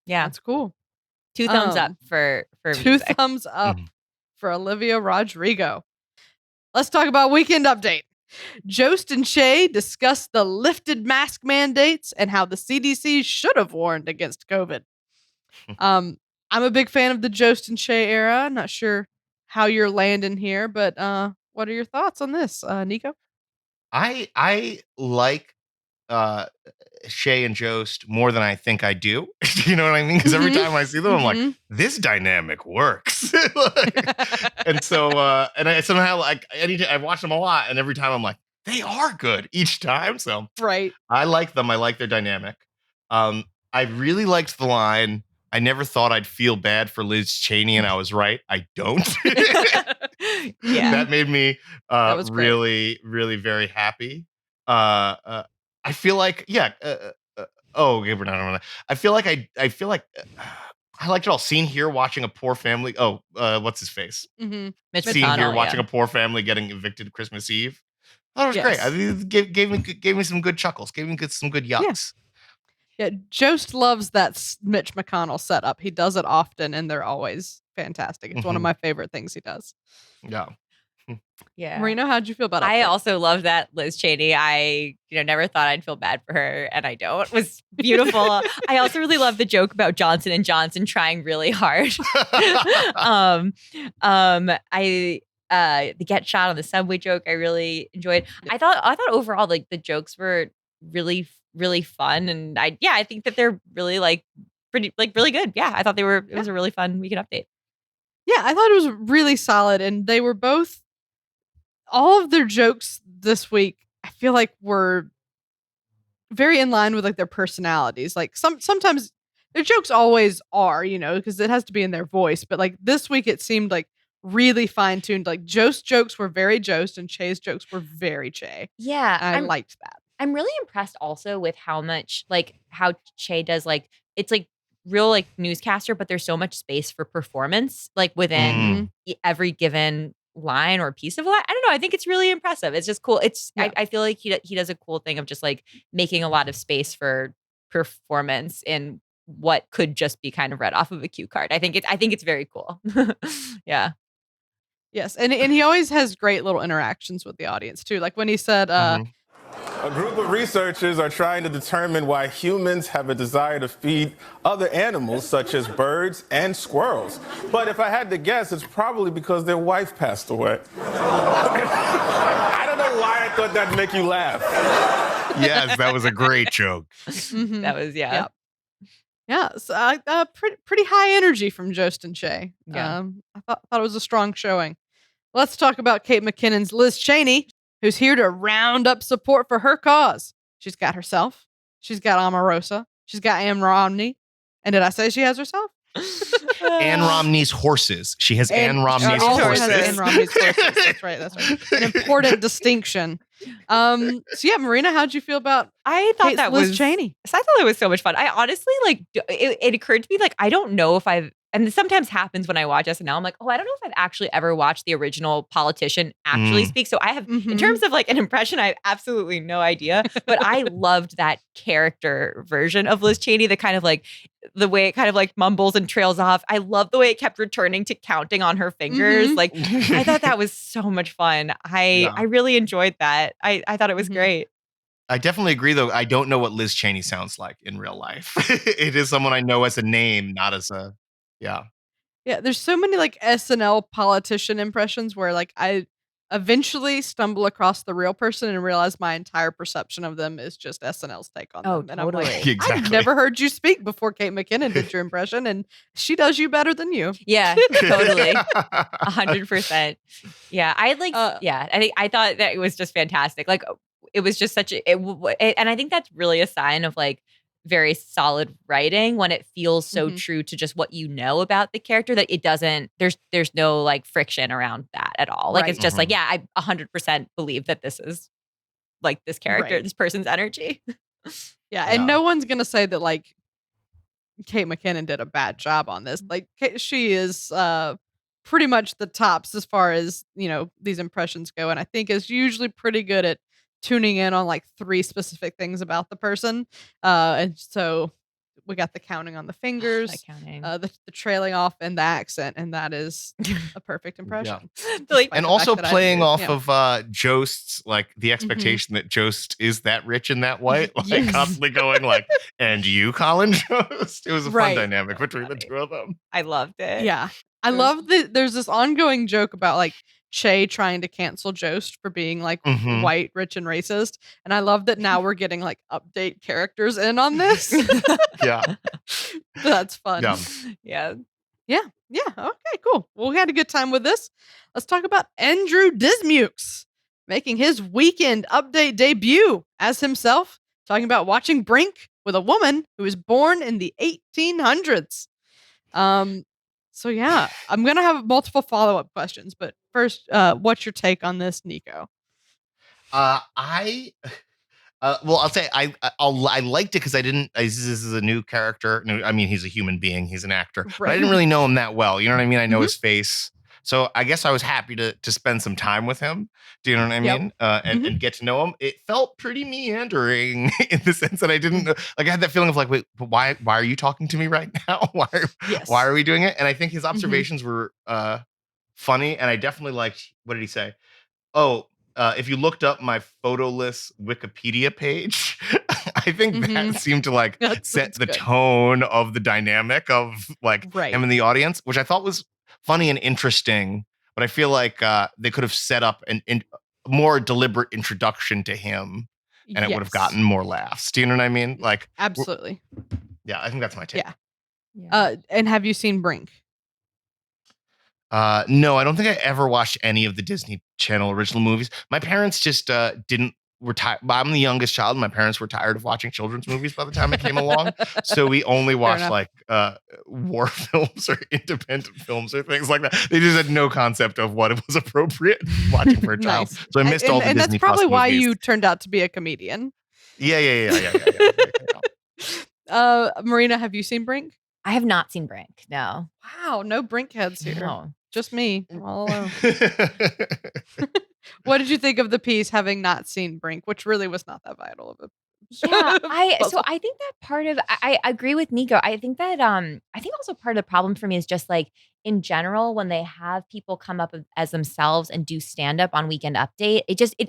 yeah, that's cool. 2 thumbs up for 2 music. thumbs up for Olivia Rodrigo. Let's talk about Weekend Update. Jost and Shay discuss the lifted mask mandates and how the CDC should have warned against COVID. I'm a big fan of the Jost and Shay era. Not sure how you're landing here, but what are your thoughts on this, Nico? I like Shay and Jost more than I think I do. You know what I mean? Because every time I see them, I'm like, this dynamic works. And so, and I somehow like I watch them a lot, and every time I'm like, they are good each time. So right, I like them. I like their dynamic. I really liked the line. I never thought I'd feel bad for Liz Cheney, and I was right. I don't. Yeah, that made me really, really very happy. I feel like, we're not on that. I feel like I liked it all. Seen here watching a poor family. Oh, what's his face? Mm-hmm. Mitch Seen McConnell, here watching yeah. a poor family getting evicted Christmas Eve. That was great. Yes. I mean, it gave me some good chuckles. Gave me some good yucks. Yeah, Jost loves that Mitch McConnell setup. He does it often, and they're always fantastic. It's one of my favorite things he does. Yeah. Yeah. Marino, how'd you feel about it? I also love that Liz Cheney. I, never thought I'd feel bad for her, and I don't. It was beautiful. I also really love the joke about Johnson and Johnson trying really hard. The get shot on the subway joke I really enjoyed. I thought overall like the jokes were really, really fun, and I think that they're really really good. Yeah, I thought it was a really fun weekend update. Yeah, I thought it was really solid, and they were both. All of their jokes this week, I feel like were very in line with like their personalities. Like sometimes their jokes always are, because it has to be in their voice. But like this week, it seemed like really fine tuned. Like Jost's jokes were very Jost, and Che's jokes were very Che. Yeah, I liked that. I'm really impressed also with how much how Che does it's like real newscaster, but there's so much space for performance within every given line or piece of line. I don't know. I think it's really impressive. It's just cool. I feel like he does a cool thing of just making a lot of space for performance in what could just be kind of read off of a cue card. I think it's very cool. Yeah. Yes, and he always has great little interactions with the audience too. Like when he said, A group of researchers are trying to determine why humans have a desire to feed other animals, such as birds and squirrels. But if I had to guess, it's probably because their wife passed away. I don't know why I thought that'd make you laugh. Yes, that was a great joke. That was, yeah. Yeah, so, pretty high energy from Jost and Che. Yeah. I thought it was a strong showing. Let's talk about Kate McKinnon's Liz Cheney, who's here to round up support for her cause. She's got herself. She's got Omarosa. She's got Ann Romney. And did I say she has herself? Ann Romney's horses. She has Ann Romney's horses. Ann Romney's horses. That's right. An important distinction. So yeah, Marina, how'd you feel about I thought Kate's that Liz was Cheney? So I thought it was so much fun. I honestly it occurred to me I don't know if I've, and this sometimes happens when I watch SNL. I'm like, oh, I don't know if I've actually ever watched the original politician actually speak. So I have, in terms of an impression, I have absolutely no idea. But I loved that character version of Liz Cheney, the kind of the way it kind of mumbles and trails off. I love the way it kept returning to counting on her fingers. I thought that was so much fun. I really enjoyed that. I thought it was great. I definitely agree, though. I don't know what Liz Cheney sounds like in real life. It is someone I know as a name, not as a, yeah. Yeah, there's so many SNL politician impressions where I eventually stumble across the real person and realize my entire perception of them is just SNL's take on them. And totally. I'm like, Exactly. I've never heard you speak before Kate McKinnon did your impression, and she does you better than you. Yeah, totally. 100%. Yeah, I thought that it was just fantastic. It was just such and I think that's really a sign of very solid writing when it feels so true to just what you know about the character that it doesn't, there's no friction around that at all. Right. It's just I 100% believe that this is this character, this person's energy. Yeah, and no one's gonna say that Kate McKinnon did a bad job on this. She is pretty much the tops as far as these impressions go, and I think is usually pretty good at tuning in on 3 specific things about the person. And so we got the counting on the fingers, the trailing off, and the accent, and that is a perfect impression. And also playing off of Jost's the expectation that Jost is that rich and that white, constantly going and you, Colin Jost. It was a fun dynamic between the two of them. I loved it. Yeah, I love that. There's this ongoing joke about Che trying to cancel Jost for being white, rich, and racist. And I love that now we're getting update characters in on this. Yeah. That's fun. Yeah. Okay, cool. Well, we had a good time with this. Let's talk about Andrew Dismukes making his weekend update debut as himself, talking about watching Brink with a woman who was born in the 1800s. So yeah, I'm going to have multiple follow-up questions, but first, what's your take on this, Nico? I Well, I'll say I liked it because this is a new character. No, I mean, he's a human being. He's an actor, but I didn't really know him that well. You know what I mean? I know his face. So I guess I was happy to spend some time with him. Do you know what I mean? And get to know him. It felt pretty meandering in the sense that I didn't know. Like I had that feeling of like, wait, but why are you talking to me right now? Why are we doing it? And I think his observations were funny, and I definitely liked. What did he say? Oh, if you looked up my photoless Wikipedia page, I think that seemed to like set the tone of the dynamic of like him and the audience, which I thought was funny and interesting. But I feel like they could have set up a more deliberate introduction to him, and it would have gotten more laughs. Do you know what I mean? Like, absolutely. Yeah, I think that's my take. Yeah. And have you seen Brink? No, I don't think I ever watched any of the Disney Channel original movies. My parents just didn't retire. I'm the youngest child. And my parents were tired of watching children's movies by the time I came along. So we only watched like war films or independent films or things like that. They just had no concept of what it was appropriate watching for a child. Nice. So I missed all the and Disney that's probably Plus why movies. you turned out to be a comedian. Yeah. Marina, have you seen Brink? I have not seen Brink. No. Wow, no Brink heads here. No. Just me, all alone. What did you think of the piece, having not seen Brink, which really was not that vital of a Yeah, I think that part of I agree with Nico. I think that I think also part of the problem for me is just like in general when they have people come up as themselves and do stand up on Weekend Update.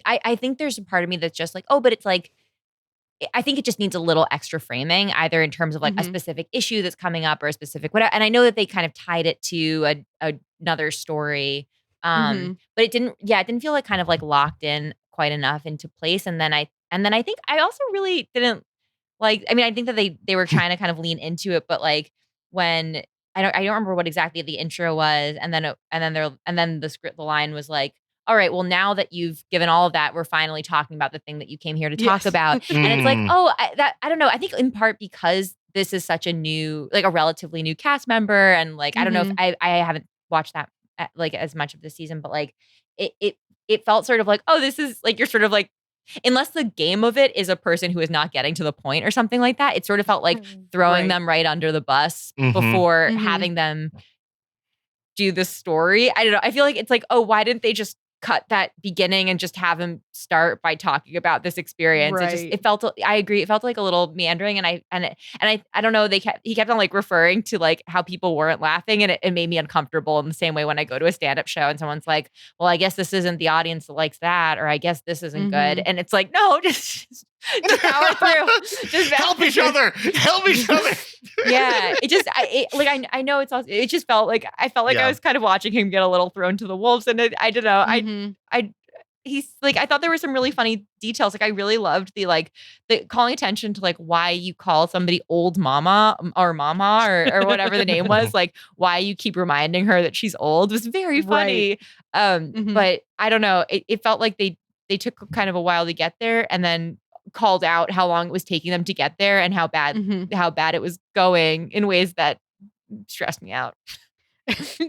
I think there's a part of me that's just like, oh, but it's like I think it just needs a little extra framing, either in terms of like a specific issue that's coming up or a specific whatever. And I know that they kind of tied it to another story, but it didn't feel like kind of like locked in quite enough into place. And then I think I also really didn't like. I mean, I think that they were trying to kind of lean into it, but like when I don't remember what exactly the intro was, and then the line was like, all right, well, now that you've given all of that, we're finally talking about the thing that you came here to talk about. And it's like, oh, I don't know. I think in part because this is such a relatively new cast member. And like, I don't know if I haven't watched that like as much of the season, but like it felt sort of like, oh, this is like, you're sort of like, unless the game of it is a person who is not getting to the point or something like that, it sort of felt like throwing them right under the bus before having them do the story. I don't know. I feel like it's like, oh, why didn't they just cut that beginning and just have him start by talking about this experience? Right. I agree. It felt like a little meandering, and I don't know. He kept on like referring to like how people weren't laughing, and it made me uncomfortable in the same way when I go to a stand-up show and someone's like, well, I guess this isn't the audience that likes that, or I guess this isn't good. And it's like, no, just power through. Just help each other. Yeah. I know it's also, it just felt like, I was kind of watching him get a little thrown to the wolves. And I don't know. He's like, I thought there were some really funny details. Like I really loved the calling attention to like why you call somebody old mama or whatever the name was, like why you keep reminding her that she's old was very funny. But I don't know. It felt like they took kind of a while to get there, and then called out how long it was taking them to get there and how bad it was going in ways that stressed me out.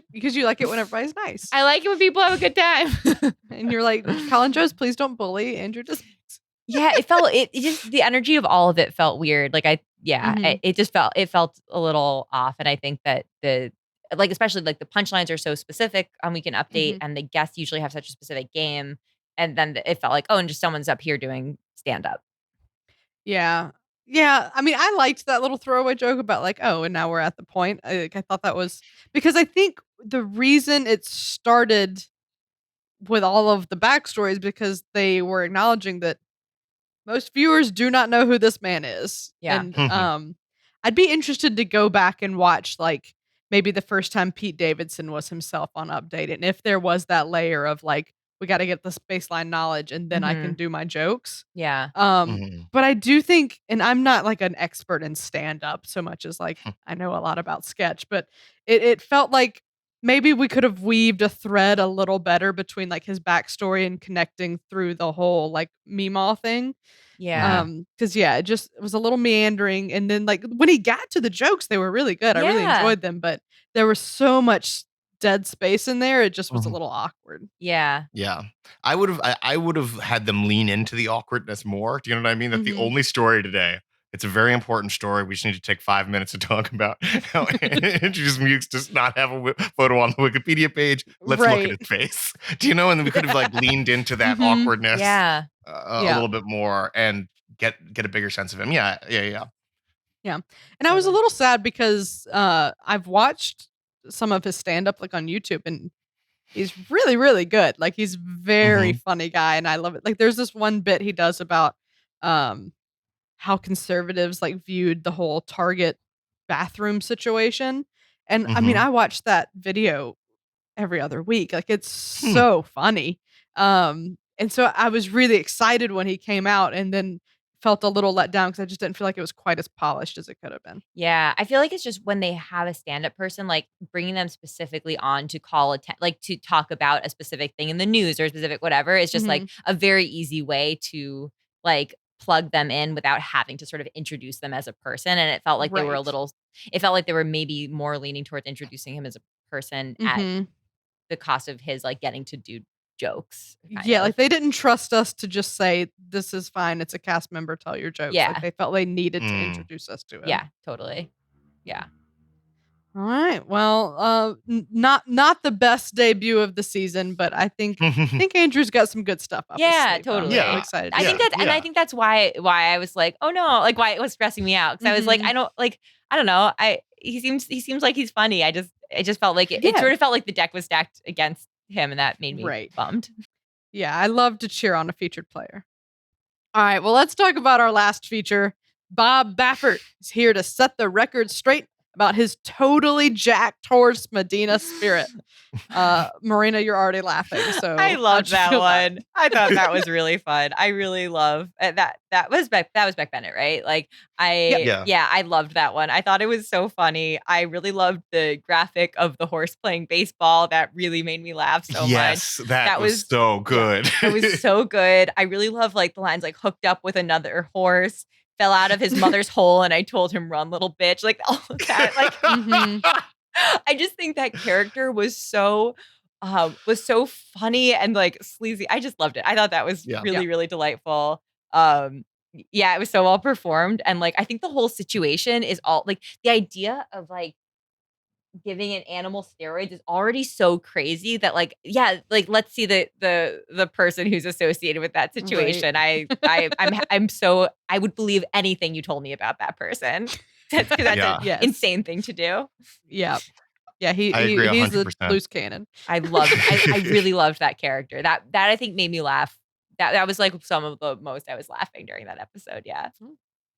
Because you like it when everybody's nice. I like it when people have a good time. And you're like, Colin Jost, please don't bully Andrew. Yeah, it just the energy of all of it felt weird. Like it felt a little off. And I think that especially like the punchlines are so specific on Weekend Update, and the guests usually have such a specific game. And then it felt like, oh, and just someone's up here doing stand up. Yeah. Yeah. I mean, I liked that little throwaway joke about like, oh, and now we're at the point. I thought that was because I think the reason it started with all of the backstory is because they were acknowledging that most viewers do not know who this man is. Yeah. And I'd be interested to go back and watch like maybe the first time Pete Davidson was himself on Update, and if there was that layer of like, we got to get this baseline knowledge and then I can do my jokes. Yeah. But I do think, and I'm not like an expert in stand up so much as like I know a lot about sketch, but it felt like maybe we could have weaved a thread a little better between like his backstory and connecting through the whole like Meemaw thing. Yeah. Because it was a little meandering. And then like when he got to the jokes, they were really good. I really enjoyed them, but there was so much dead space in there. It just was a Mhm. little awkward. Yeah. Yeah. I would have had them lean into the awkwardness more. Do you know what I mean? That the Mhm. only story today, it's a very important story. We just need to take 5 minutes to talk about how Andrew Mukes does not have a photo on the Wikipedia page. Let's look at Right. his face. Do you know? And we could have like leaned into that Mhm. awkwardness Yeah. a Yeah. little bit more and get a bigger sense of him. Yeah. Yeah. And I was a little sad because I've watched some of his stand up like on YouTube, and he's really, really good. Like he's very Mhm. funny guy, and I love it. Like there's this one bit he does about um how conservatives like viewed the whole Target bathroom situation. And I mean, Mhm. I watched that video every other week. Like it's Hmm. so funny. And so I was really excited when he came out, and then felt a little let down because I just didn't feel like it was quite as polished as it could have been. Yeah, I feel like it's just when they have a stand-up person, like, bringing them specifically on to call like, to talk about a specific thing in the news or a specific whatever, is just, like, Mhm. a very easy way to, like, plug them in without having to sort of introduce them as a person, and it felt like they were a Right. little it felt like they were maybe more leaning towards introducing him as a person at Mhm. the cost of his, like, getting to do jokes, kind Yeah, of. like they didn't trust us to just say, "This is fine. It's a cast member. Tell your jokes." Like Yeah. they felt they needed to Mm. introduce us to him. Yeah, totally. Yeah. All right. Well, not the best debut of the season, but I think Andrew's got some good stuff up his Yeah, sleeve. totally. I'm Yeah. excited. I To think see. that's and I think that's why I was like, "Oh, no," like, why it was stressing me out, 'cause I was like, Mhm. I don't know, he seems like he's funny. I just felt like it Yeah. sort of felt like the deck was stacked against him, and that made me Right. bummed. Yeah, I love to cheer on a featured player. All right, well, let's talk about our last feature. Bob Baffert is here to set the record straight about his totally jacked horse Medina Spirit. Marina, you're already laughing. So I how'd loved you that feel about one. I thought that was really fun. I really love that was Beck Bennett, right? Like Yep. Yeah. I loved that one. I thought it was so funny. I really loved the graphic of the horse playing baseball. That really made me laugh so much. Yes, that That was so yeah, good. it was so good. I really love like the lines like hooked up with another horse, fell out of his mother's hole, and I told him run, little bitch. Like all of that. Like Mhm. I just think that character was so funny and like sleazy. I just loved it. I thought that was Yeah. really, really delightful. Yeah, it was so well performed. And like I think the whole situation is all like the idea of like giving an animal steroids is already so crazy that like yeah like let's see the person who's associated with that situation. I'm so I would believe anything you told me about that person because that's an Yeah. Yes. insane thing to do. Yeah. Yeah, he, I he agree he's a 100%. loose cannon. I really loved that character. That I think made me laugh. That was like some of the most I was laughing during that episode. Yeah.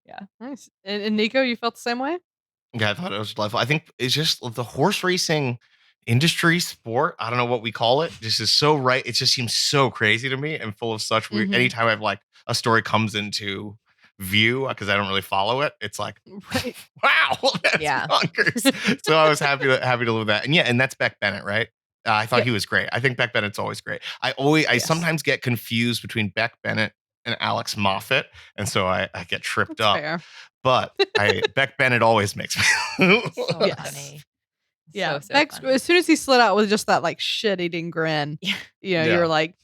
Yeah. Nice. And Nico, you felt the same way? Yeah, I thought it was delightful. I think it's just the horse racing industry sport. I don't know what we call it. Just is so right. It just seems so crazy to me and full of such weird. Mhm. Anytime I've like a story comes into view because I don't really follow it, it's like, Right. wow, that's Yeah. bonkers. So I was happy to live with that. And yeah, and that's Beck Bennett, right? I thought Yep. he was great. I think Beck Bennett's always great. I Yes. sometimes get confused between Beck Bennett and Alex Moffat, and so I get tripped That's up. fair. But Beck Bennett always makes me. So Yes. funny. Yeah. So Bex, funny. as soon as he slid out with just that like shit-eating grin, Yeah. Yeah. you're like,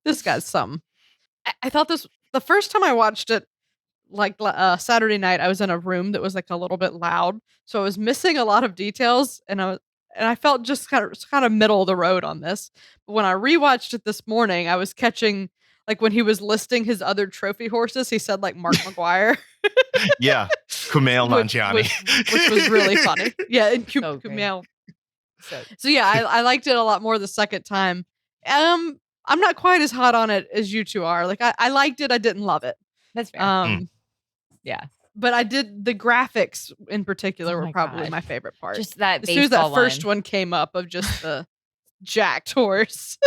this guy's something. I thought this the first time I watched it, like Saturday night, I was in a room that was like a little bit loud, so I was missing a lot of details, and I felt just kind of middle of the road on this. But when I rewatched it this morning, I was catching like when he was listing his other trophy horses, he said like Mark McGuire, Yeah, Kumail which Nanjiani, which was really funny. Yeah, and So great. Kumail. So So yeah, I liked it a lot more the second time. I'm not quite as hot on it as you two are. Like I liked it, I didn't love it. that's fair. Yeah. But I did the graphics in particular Oh were my probably God. my favorite part. Just that As soon as baseball that first one came up of just the jacked horse,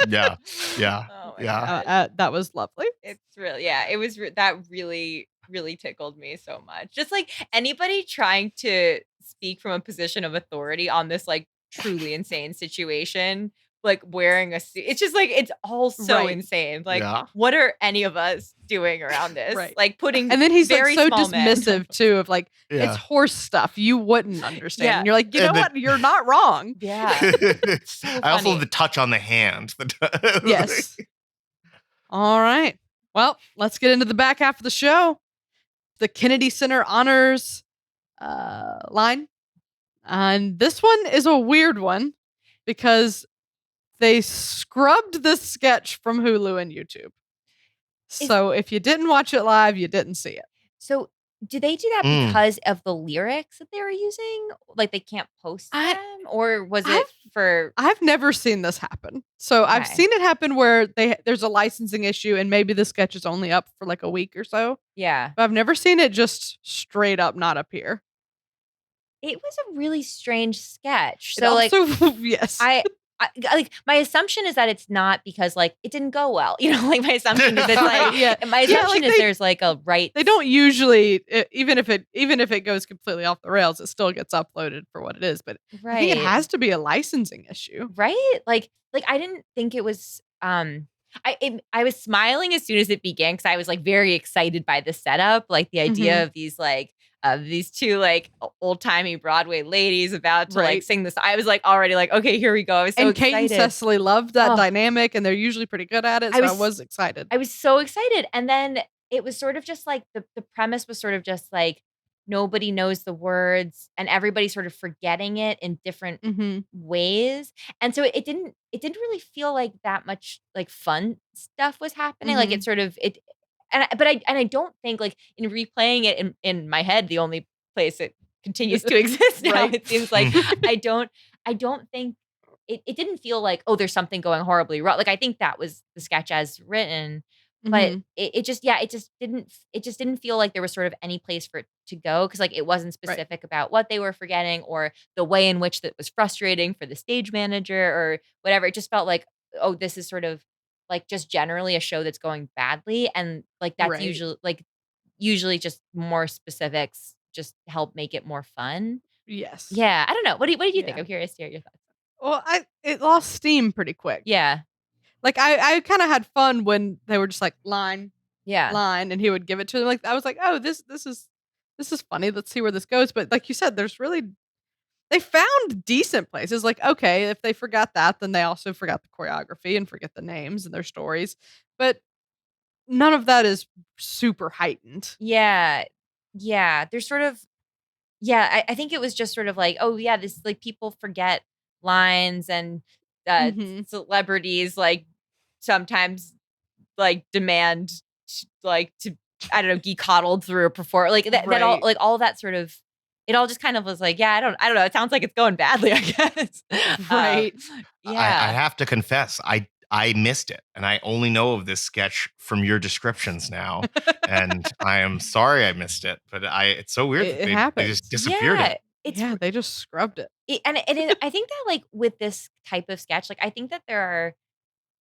yeah, Oh my yeah. God. that was lovely. It's really, yeah, it was that really, really tickled me so much. Just like anybody trying to speak from a position of authority on this like truly insane situation like wearing a suit. It's just like it's all so Right. insane. Like, Yeah. what are any of us doing around this? Right. Like putting And then he's very like so small men. dismissive too of like it's Yeah. horse stuff. You wouldn't understand. Yeah. And you're like, you know And what? You're not wrong. Yeah. So I also funny. love the touch on the hand. Yes. All right. Well, let's get into the back half of the show. The Kennedy Center honors line. And this one is a weird one because they scrubbed this sketch from Hulu and YouTube. So if you didn't watch it live, you didn't see it. So do they do that Mm. because of the lyrics that they were using? Like they can't post I- them? Or was it for I've never seen this happen. So I've Okay. seen it happen where there's a licensing issue and maybe the sketch is only up for like a week or so. yeah. But I've never seen it just straight up not appear. It was a really strange sketch. It So like also, yes. I like my assumption is that it's not because like it didn't go well. You know, like my assumption is it's like Yeah. my Yeah, assumption like is there's like a right They don't usually, even if it goes completely off the rails, it still gets uploaded for what it is. But right. I think it has to be a licensing issue. right? Like I didn't think it was I was smiling as soon as it began because I was like very excited by the setup, like the idea of these two like old-timey Broadway ladies about to like Right. sing this. I was like already like, okay, here we go. I was so And excited. Kate and Cecily loved that Oh. dynamic, and they're usually pretty good at it. So I was- was excited. I was so excited. And then it was sort of just like the premise was sort of just like nobody knows the words and everybody's sort of forgetting it in different Mm-hmm. ways. And so it didn't really feel like that much like fun stuff was happening. Like it sort of but I don't think like in replaying it in my head, the only place it continues to exist now, Right. it seems like I don't think it didn't feel like, oh, there's something going horribly wrong. Like I think that was the sketch as written. But it just didn't feel like there was sort of any place for it to go because like it wasn't specific about what they were forgetting or the way in which that was frustrating for the stage manager or whatever. It just felt like, oh, this is sort of like just generally a show that's going badly, and like that's Right. usually just more specifics just help make it more fun. Yes. Yeah, I don't know. What did you think? Yeah. I'm curious to hear your thoughts. Well, it lost steam pretty quick. Yeah, Like I kind of had fun when they were just like line, yeah, and he would give it to them. Like I was like, oh, this is funny. Let's see where this goes. But like you said, they found decent places. Like, okay, if they forgot that, then they also forgot the choreography and forget the names and their stories. But none of that is super heightened. yeah. There's sort of I think it was just sort of like, oh yeah, this like people forget lines and celebrities like sometimes like demand like to I don't know be coddled through a performance like that all Right. like all that sort of it all just kind of was like I don't know it sounds like it's going badly I guess Right. I yeah have to confess, I missed it, and I only know of this sketch from your descriptions now, and I am sorry I missed it. But it's so weird It that they happens. just disappeared yeah it. it's Yeah, they just scrubbed it. I think that like with this type of sketch like I think that there are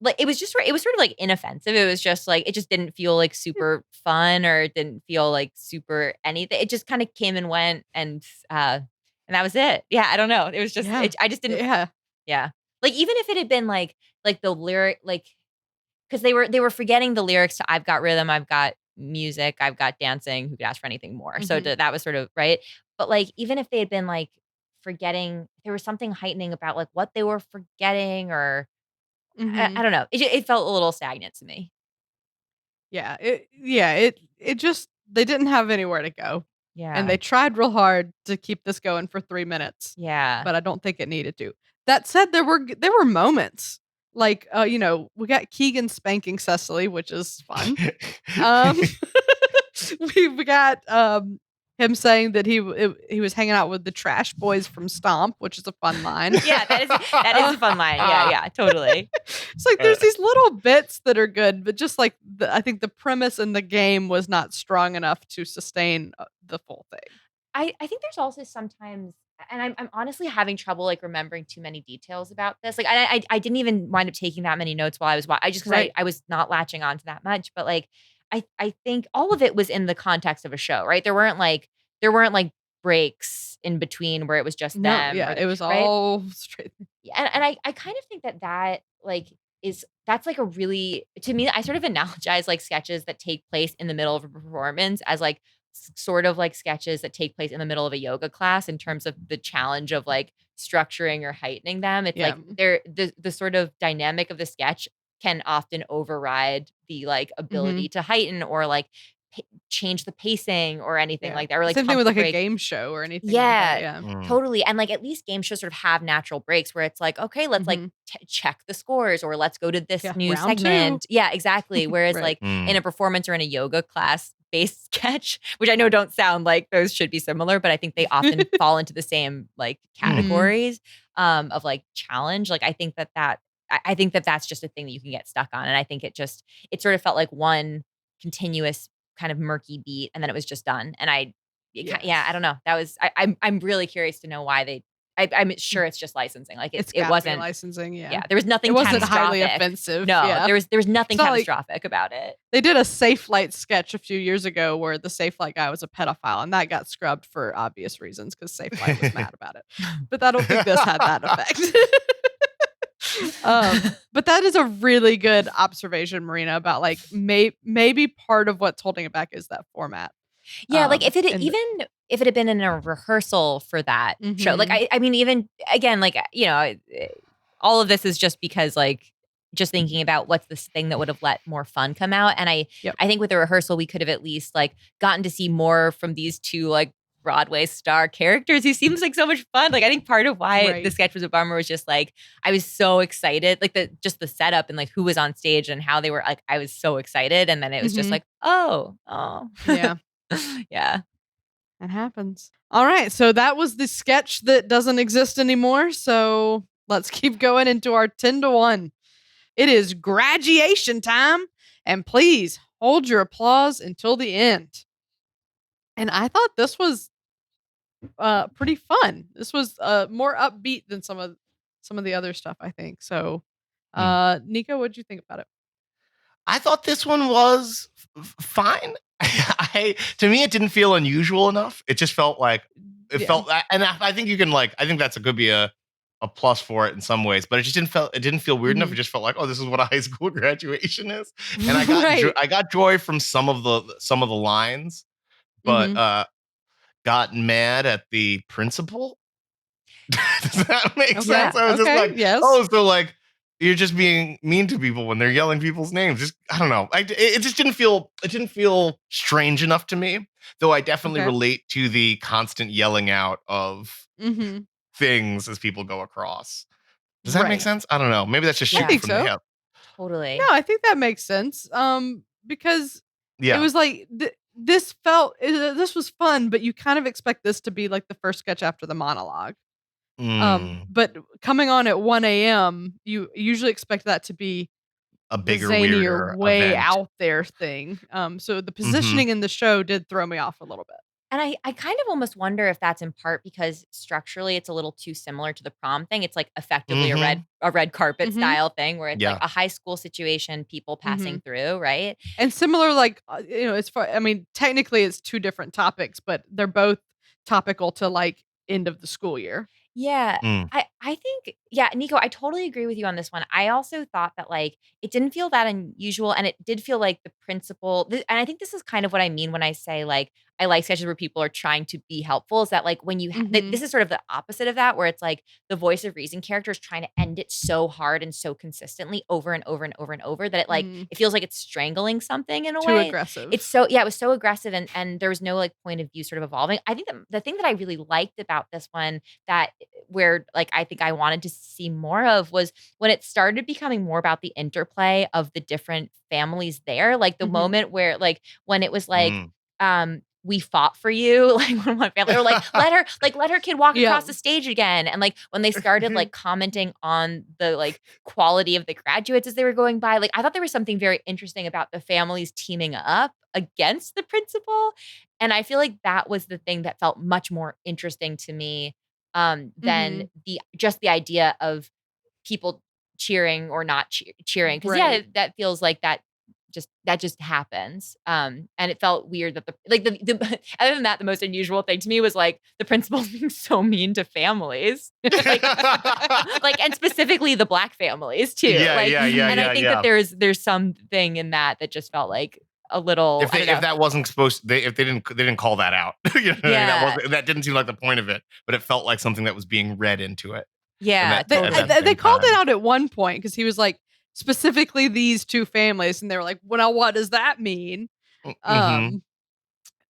like it was sort of like inoffensive. It was just like it just didn't feel like super fun or it didn't feel like super anything. It just kind of came and went and that was it. Yeah, I don't know. It was just Yeah. I just didn't Yeah. like even if it had been like the lyric like because they were forgetting the lyrics to I've got rhythm, I've got music, I've got dancing, who could ask for anything more. So that was sort of right. But like even if they had been like forgetting, there was something heightening about like what they were forgetting or I don't know. It felt a little stagnant to me. Yeah. It just they didn't have anywhere to go. Yeah. And they tried real hard to keep this going for 3 minutes. yeah. But I don't think it needed to. That said, there were moments. Like we got Keegan spanking Cecily, which is fun. We got him saying that he was hanging out with the trash boys from Stomp, which is a fun line. yeah, that is a fun line. Yeah, totally. It's like there's these little bits that are good, but just like I think the premise in the game was not strong enough to sustain the full thing. I think there's also sometimes, and I'm honestly having trouble like remembering too many details about this. Like I didn't even wind up taking that many notes while I was because Right. I was not latching on to that much. But like I think all of it was in the context of a show, right? There weren't like breaks in between where it was just No, them. yeah, or it was right? all straight. and I kind of think that like that's like a really, to me, I sort of analogize like sketches that take place in the middle of a performance as like sort of like sketches that take place in the middle of a yoga class in terms of the challenge of like structuring or heightening them. It's Yeah. like the sort of dynamic of the sketch can often override the like ability to heighten or like change the pacing or anything Yeah. like that, or like Same thing with like a break. game show or anything like that. Yeah, Yeah. totally. And like at least game shows sort of have natural breaks where it's like, okay, let's like check the scores or let's go to this Yeah, new round 2. segment. Yeah, exactly. Whereas Right. like in a performance or in a yoga class based sketch, which I know don't sound like those should be similar, but I think they often fall into the same like categories of like challenge. Like I think I think that that's just a thing that you can get stuck on. And I think it sort of felt like one continuous kind of murky beat and then it was just done. And yeah, I don't know. That was I'm really curious to know why I'm sure it's just licensing. Like it gotta be wasn't licensing. Yeah. yeah, there was nothing It wasn't catastrophic. highly offensive. No, Yeah. there was nothing It's not like- catastrophic about it. They did a Safe Flight sketch a few years ago where the Safe Flight guy was a pedophile, and that got scrubbed for obvious reasons because Safe Flight was mad about it. But I don't think this had that effect. But that is a really good observation, Marina, about like maybe part of what's holding it back is that format. Yeah, like if it had been in a rehearsal for that show, like I mean, even again, like all of this is just because like just thinking about what's this thing that would have let more fun come out, and I think with the rehearsal we could have at least like gotten to see more from these two like Broadway star characters who seems like so much fun. Like I think part of why the sketch was a bummer was just like I was so excited, like the setup and like who was on stage and how they were like I was so excited, and then it was just like oh Yeah. yeah. It happens. All right. So that was the sketch that doesn't exist anymore. So let's keep going into our 10 to 1. It is graduation time. And please hold your applause until the end. And I thought this was pretty fun. This was more upbeat than some of the other stuff, I think. So Nico, what'd you think about it? I thought this one was fine. To me, it didn't feel unusual enough. It just felt like felt, and I think you can like. I think could be a plus for it in some ways, but it just didn't feel weird enough. It just felt like, oh, this is what a high school graduation is, and I got joy from some of the lines, but got mad at the principal. Does that make sense? I was just like, oh, so like. You're just being mean to people when they're yelling people's names. Just I don't know. It just didn't feel. It didn't feel strange enough to me. Though I definitely relate to the constant yelling out of things as people go across. Does that make sense? I don't know. Maybe that's just shooting from the hip. Totally. No, I think that makes sense. Because it was like this was fun, but you kind of expect this to be like the first sketch after the monologue. But coming on at 1 a.m., you usually expect that to be a bigger, zanier, weirder way event. out there thing. So the positioning in the show did throw me off a little bit. And I kind of almost wonder if that's in part because structurally it's a little too similar to the prom thing. It's like effectively a red carpet style thing where it's like a high school situation, people passing through, right? And similar, like as far I mean, technically it's two different topics, but they're both topical to like end of the school year. Yeah. I think, Nico, I totally agree with you on this one. I also thought that like it didn't feel that unusual and it did feel like the principal, and I think this is kind of what I mean when I say like I like sketches where people are trying to be helpful is that like when you this is sort of the opposite of that where it's like the voice of reason character is trying to end it so hard and so consistently over and over and over and over that it like it feels like it's strangling something in a way. Too aggressive. It's so it was so aggressive and there was no like point of view sort of evolving. I think that the thing that I really liked about this one that where like I think I wanted to see more of was when it started becoming more about the interplay of the different families there. Like the moment where like when it was like we fought for you, like when one family or like let her kid walk across the stage again. And like when they started like commenting on the like quality of the graduates as they were going by, like I thought there was something very interesting about the families teaming up against the principal. And I feel like that was the thing that felt much more interesting to me than the idea of people cheering or not cheering. Cause that feels like that that just happens. And it felt weird that the other than that, the most unusual thing to me was like the principal being so mean to families, like and specifically the Black families too. Yeah, And I think that there's something in that just felt like a little. If that wasn't supposed, if they didn't call that out, you know what I mean? That didn't seem like the point of it, but it felt like something that was being read into it. Yeah, they called it out at one point because he was like, specifically these two families, and they were like, well, now what does that mean?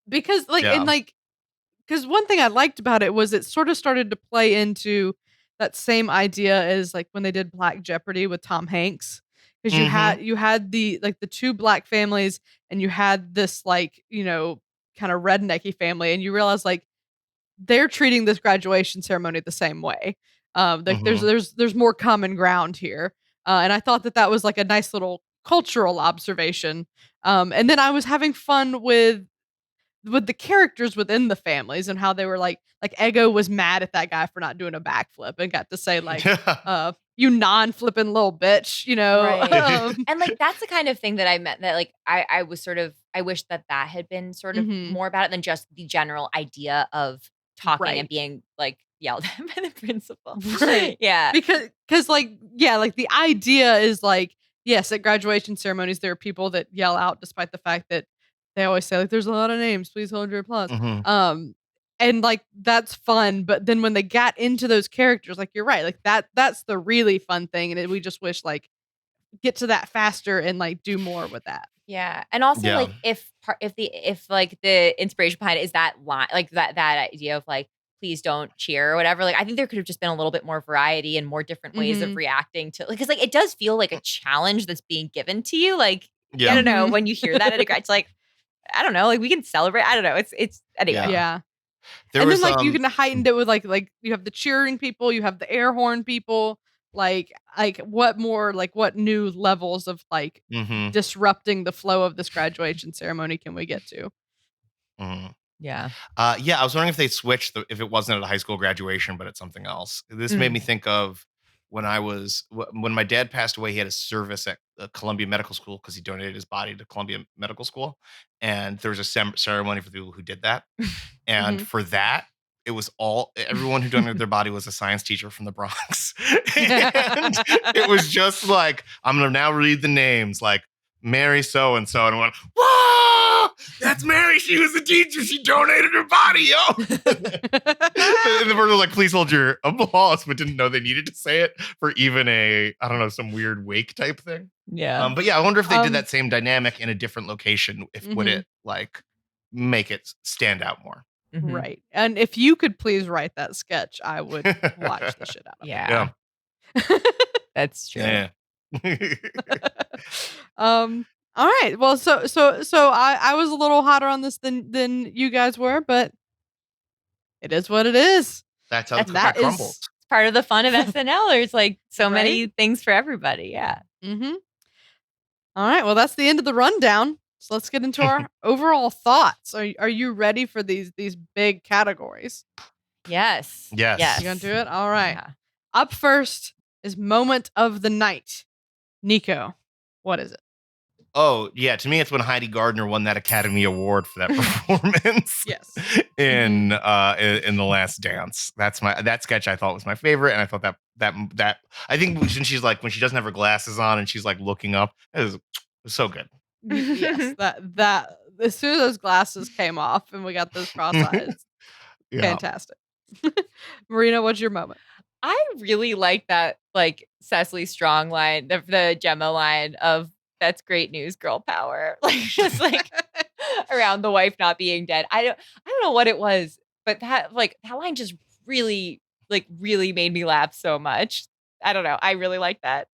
Because because one thing I liked about it was it sort of started to play into that same idea as like when they did Black Jeopardy with Tom Hanks, because you had the two Black families, and you had this kind of rednecky family, and you realize like they're treating this graduation ceremony the same way. There's more common ground here. And I thought that was like a nice little cultural observation. And then I was having fun with the characters within the families and how they were like Ego was mad at that guy for not doing a backflip and got to say like, you non-flipping little bitch, you know? Right. And like, that's the kind of thing that I meant that like, I was sort of, I wish that had been sort of more about it than just the general idea of talking and being like yelled at by the principal. Right. Yeah. Because like the idea is like, yes, at graduation ceremonies, there are people that yell out despite the fact that they always say like, there's a lot of names, please hold your applause. And like, that's fun. But then when they got into those characters, like, you're right. Like that's the really fun thing. And we just wish like get to that faster and like do more with that. Yeah. And also like if like the inspiration behind it is that line, like that idea of like, please don't cheer or whatever. Like, I think there could have just been a little bit more variety and more different ways of reacting to, like, because like it does feel like a challenge that's being given to you. Like, I don't know, when you hear that at a grad, it's like, I don't know, like we can celebrate. I don't know. It's anyway. Yeah. And then like you can heighten it with like you have the cheering people, you have the air horn people. Like what more, like what new levels of like disrupting the flow of this graduation ceremony can we get to? Yeah. I was wondering if they switched if it wasn't at a high school graduation, but at something else. This made me think of when my dad passed away. He had a service at Columbia Medical School because he donated his body to Columbia Medical School, and there was a ceremony for the people who did that. And for that, it was everyone who donated their body was a science teacher from the Bronx, and it was just like, I'm gonna now read the names like Mary so and so, and I went, whoa, that's Mary. She was a teacher. She donated her body, yo. And the person was like, please hold your applause, but didn't know they needed to say it for even some weird wake type thing. Yeah. But yeah, I wonder if they did that same dynamic in a different location. Would it like make it stand out more? Right. And if you could please write that sketch, I would watch the shit out of it. Yeah. That's true. Yeah. All right. Well, so I was a little hotter on this than you guys were, but it is what it is. That's how that crumbles. It's part of the fun of SNL. There's like so many things for everybody. Yeah. All right. Well, that's the end of the rundown. So let's get into our overall thoughts. Are you ready for these big categories? Yes. Yes. You gonna do it? All right. Yeah. Up first is moment of the night. Nico, what is it? Oh, yeah. To me, it's when Heidi Gardner won that Academy Award for that performance. Yes. In The Last Dance. That sketch I thought was my favorite. And I thought that I think when she doesn't have her glasses on and she's like looking up, it was so good. Yes. That as soon as those glasses came off and we got those cross eyes, fantastic. Marina, what's your moment? I really like that, like Cecily Strong line, the Gemma line of "That's great news, girl power." Like just like around the wife not being dead. I don't know what it was, but that line just really made me laugh so much. I don't know. I really like that.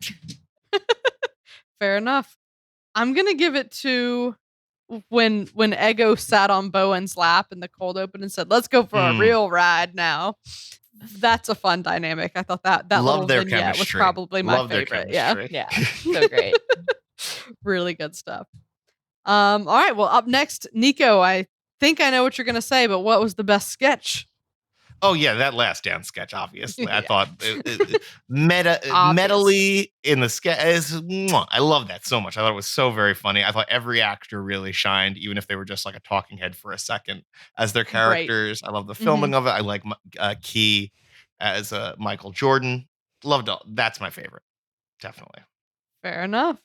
Fair enough. I'm gonna give it to when Ego sat on Bowen's lap in the cold open and said, "Let's go for a real ride now." That's a fun dynamic. I thought that little vignette was probably my favorite. Yeah. So great. Really good stuff. All right. Well, up next, Nico, I think I know what you're going to say, but what was the best sketch? Oh yeah, that last dance sketch. Obviously, I Yeah. thought metally in the sketch is. I love that so much. I thought it was so very funny. I thought every actor really shined, even if they were just like a talking head for a second as their Right. characters. I love the Mhm. filming of it. I like Key as Michael Jordan. Loved all. That's my favorite, definitely. Fair enough.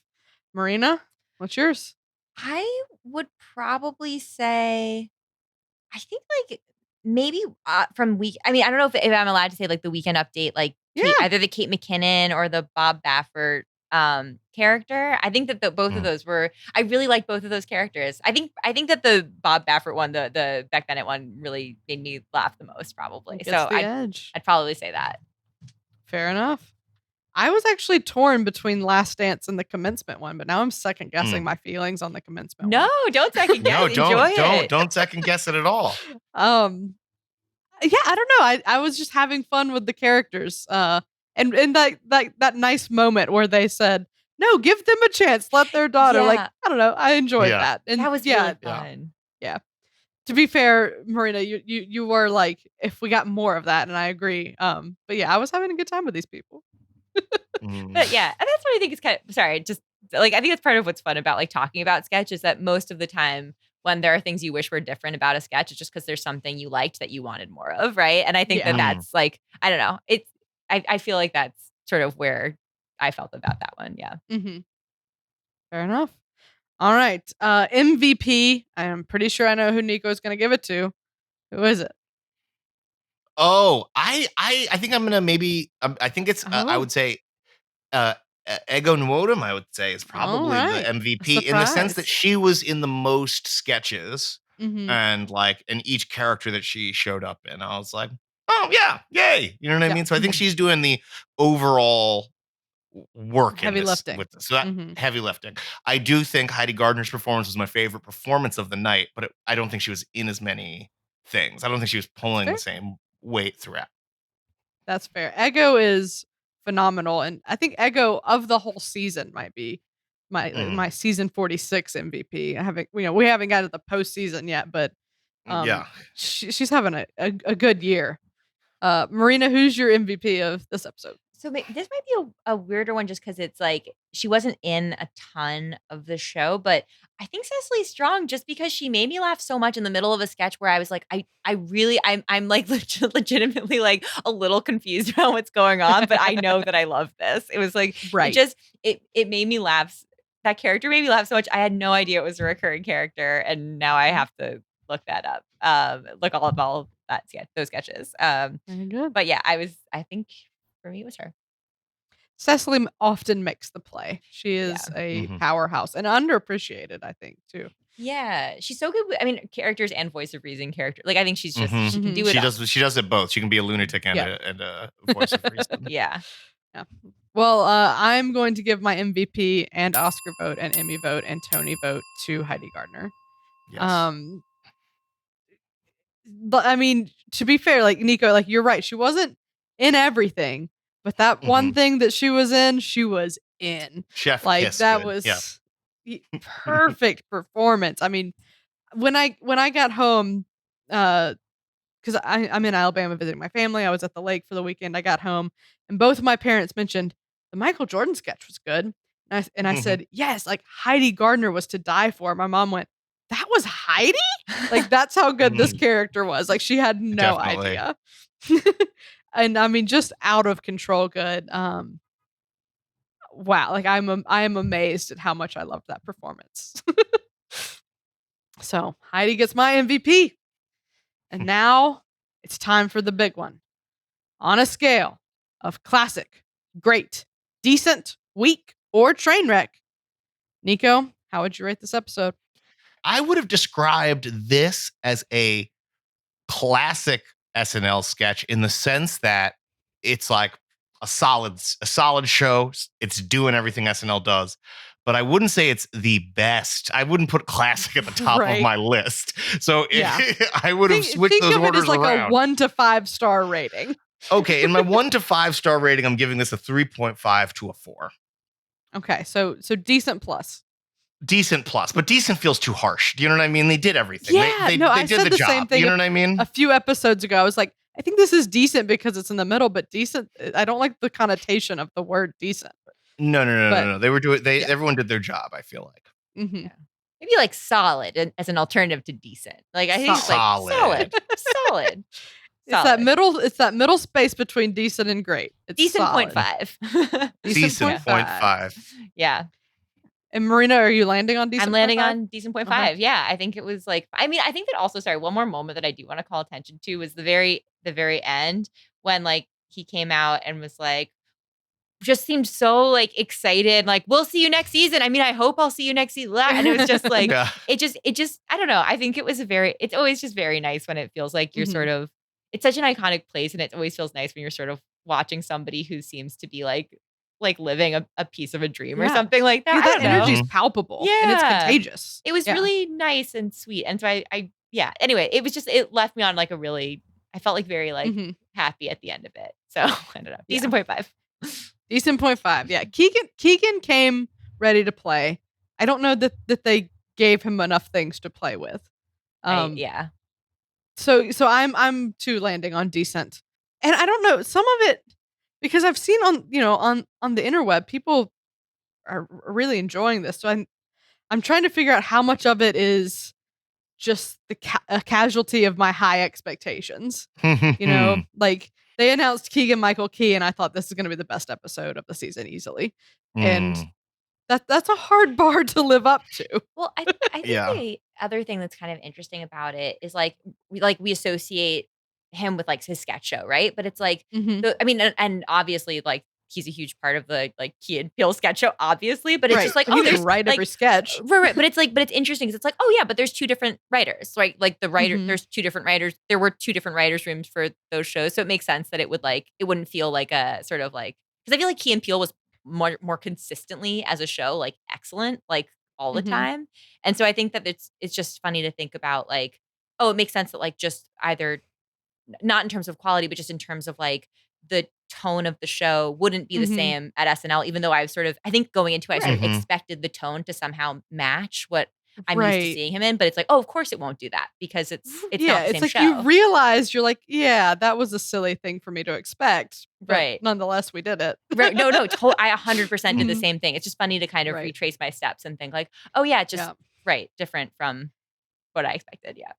Marina, what's yours? I would probably say, I think like maybe from week. I mean, I don't know if I'm allowed to say like the Weekend Update, like Yeah. either the Kate McKinnon or the Bob Baffert character. I think that both of those were. I really like both of those characters. I think that the Bob Baffert one, the Beck Bennett one, really made me laugh the most, probably. Gets So the edge. I'd probably say that. Fair enough. I was actually torn between Last Dance and the commencement one, but now I'm second guessing my feelings on the commencement No, one. don't second guess. No, Enjoy it. don't second guess it at all. Yeah, I don't know. I was just having fun with the characters. And that nice moment where they said, "No, give them a chance. Let their daughter." Like, Yeah. I don't know. I enjoyed Yeah. that. And That was yeah, really fun. to be fair, Marina, you were like, if we got more of that, and I agree. But yeah, I was having a good time with these people. But yeah, and that's what I think is kind of, sorry, just like, I think that's part of what's fun about like talking about sketch is that most of the time when there are things you wish were different about a sketch, it's just because there's something you liked that you wanted more of, right? And I think Yeah. that that's like, I don't know, I feel like that's sort of where I felt about that one. Yeah. Mm-hmm. Fair enough. All right. MVP. I am pretty sure I know who Nico's going to give it to. Who is it? Oh, I think I'm gonna maybe. I think it's. I Oh. would say. Ego Nwodum, I would say, is probably the Alright. MVP in the sense that Surprise. she was in the most sketches Mm-hmm. and like in each character that she showed up in. I was like, oh yeah, yay. You know what I Yeah. mean? So I think she's doing the overall work Heavy in this lifting. with this. So that Mhm. heavy lifting. I do think Heidi Gardner's performance was my favorite performance of the night, but I don't think she was in as many things. I don't think she was pulling Fair. the same weight throughout. That's fair. Ego is phenomenal, and I think Ego of the whole season might be my season 46 MVP. I haven't, we haven't got to the postseason yet, but Yeah. she's having a good year. Marina, who's your MVP of this episode? So this might be a weirder one just because it's like she wasn't in a ton of the show, but I think Cecily Strong, just because she made me laugh so much in the middle of a sketch where I was like, I'm like legitimately like a little confused about what's going on, but I know that I love this. It was like, Right. it made me laugh. That character made me laugh so much. I had no idea it was a recurring character, and now I have to look that up. Look all of that those sketches. Very good. But yeah, I think for me it was her. Cecily often makes the play. She is a powerhouse and underappreciated, I think, too. Yeah, she's so good. I mean, characters and voice of reason character. Like, I think she's just she can do it. She does it both. She can be a lunatic and a voice of reason. Yeah. Well, I'm going to give my MVP and Oscar vote and Emmy vote and Tony vote to Heidi Gardner. Yes. But I mean, to be fair, like Nico, like you're right. She wasn't in everything, but that one thing that she was in. Chef Like kiss, that good. was perfect performance. I mean, when I got home, because I'm in Alabama visiting my family. I was at the lake for the weekend. I got home, and both of my parents mentioned the Michael Jordan sketch was good. And I said, yes, like Heidi Gardner was to die for. My mom went, that was Heidi? Like, that's how good this character was. Like, she had no idea. And I mean, just out of control good. Wow. Like, I am amazed at how much I loved that performance. So, Heidi gets my MVP. And now it's time for the big one. On a scale of classic, great, decent, weak, or train wreck, Nico, how would you rate this episode? I would have described this as a classic SNL sketch in the sense that it's like a solid show. It's doing everything SNL does. But I wouldn't say it's the best. I wouldn't put classic at the top of my list. So I would have switched those orders around. Think of it as like a 1 to 5 star rating. Okay, in my 1 to 5 star rating, I'm giving this a 3.5 to a 4. Okay, so decent plus. Decent plus, but decent feels too harsh. Do you know what I mean? They did everything. Yeah, they I did said the job. same thing. You know what I mean? A few episodes ago, I was like, I think this is decent because it's in the middle, but decent. I don't like the connotation of the word decent. No. They were doing. Everyone did their job. I feel like. Mm-hmm. Yeah. Maybe like solid as an alternative to decent. Like I think Solid. solid. It's that middle. It's that middle space between decent and great. It's decent solid. 0.5. Decent 0.5. Yeah. And Marina, are you landing on decent? I'm landing on decent 0.5. Yeah, I think it was like. I mean, I think that also. Sorry, one more moment that I do want to call attention to was the very end when like he came out and was like, just seemed so like excited, like we'll see you next season. I mean, I hope I'll see you next season. And it was just like it just I don't know. I think it's always just very nice when it feels like you're sort of, it's such an iconic place, and it always feels nice when you're sort of watching somebody who seems to be like living a piece of a dream or something like that. That energy is palpable. Yeah. And it's contagious. It was really nice and sweet. And so I anyway, it was just, it left me on like a really, I felt like very like happy at the end of it. So I don't know. Decent 0.5. Decent 0.5. Yeah. Keegan came ready to play. I don't know that they gave him enough things to play with. Yeah. So I'm too landing on decent. And I don't know, some of it, because I've seen on the interweb, people are really enjoying this. So I'm trying to figure out how much of it is just a casualty of my high expectations. Like they announced Keegan-Michael Key, and I thought this is going to be the best episode of the season easily. And that's a hard bar to live up to. Well, I think the other thing that's kind of interesting about it is like we associate him with like his sketch show, right? But it's like, I mean, and obviously like he's a huge part of the like Key and Peele sketch show, obviously. But it's just like, he didn't write every sketch, right? But it's interesting because it's like, oh yeah, but there's two different writers, right? Like the writer, there's two different writers. There were two different writers' rooms for those shows, so it makes sense that it wouldn't feel like a sort of like, because I feel like Key and Peele was more consistently as a show like excellent like all the time, and so I think that it's just funny to think about like, oh, it makes sense that like just either not in terms of quality, but just in terms of like the tone of the show wouldn't be the same at SNL, even though I think going into it, I sort of expected the tone to somehow match what I'm used to seeing him in. But it's like, oh, of course it won't do that because it's not the same it's like show. You realize you're like, yeah, that was a silly thing for me to expect. But right. Nonetheless, we did it. Right. No, I 100% did the same thing. It's just funny to kind of retrace my steps and think like, oh yeah, just different from what I expected. Yeah.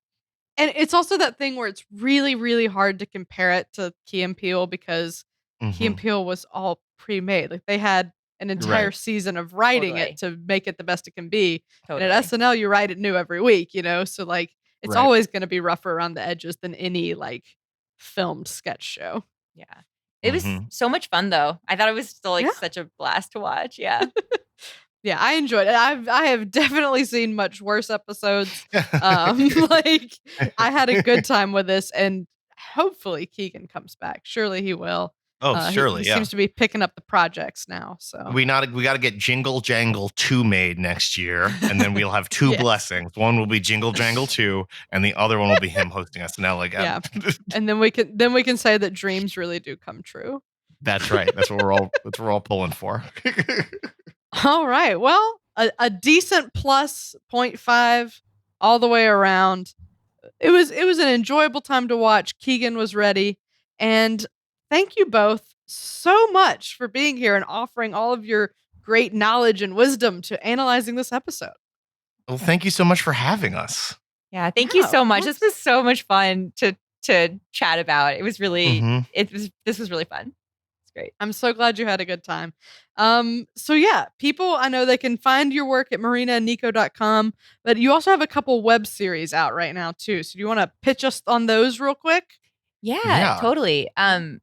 And it's also that thing where it's really, really hard to compare it to Key and Peele because Key and Peele was all pre-made. Like they had an entire season of writing it to make it the best it can be. And at SNL, you write it new every week, so like it's always going to be rougher around the edges than any like filmed sketch show. Yeah. It was so much fun though. I thought it was still like such a blast to watch. Yeah. Yeah, I enjoyed it. I have definitely seen much worse episodes. Like I had a good time with this, and hopefully Keegan comes back. Surely he will. Oh, surely, he seems to be picking up the projects now. So we got to get Jingle Jangle 2 made next year, and then we'll have two blessings. One will be Jingle Jangle 2, and the other one will be him hosting SNL again. Yeah, and then we can say that dreams really do come true. That's right. That's what we're all pulling for. All right. Well, a decent plus 0.5 all the way around. It was an enjoyable time to watch. Keegan was ready, and thank you both so much for being here and offering all of your great knowledge and wisdom to analyzing this episode. Well, thank you so much for having us. Yeah, thank you so much. This was so much fun to chat about. It was really this was really fun. It's great. I'm so glad you had a good time. So yeah, people, I know they can find your work at marinaandnico.com, but you also have a couple web series out right now too. So do you want to pitch us on those real quick? Yeah, totally.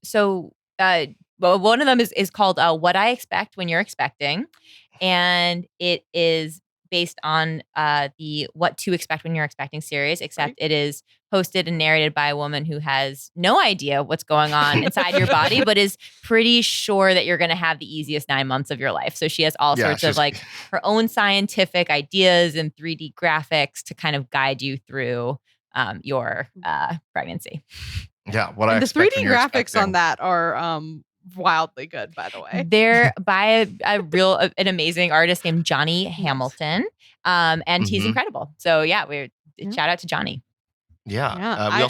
So one of them is called What I Expect When You're Expecting. And it is based on the What to Expect When You're Expecting series, except it is hosted and narrated by a woman who has no idea what's going on inside your body, but is pretty sure that you're going to have the easiest 9 months of your life. So she has all sorts of like her own scientific ideas and 3D graphics to kind of guide you through your pregnancy. Yeah, the 3D graphics on that are wildly good, by the way. They're by an amazing artist named Johnny Hamilton, and he's incredible. So yeah, shout out to Johnny. Yeah,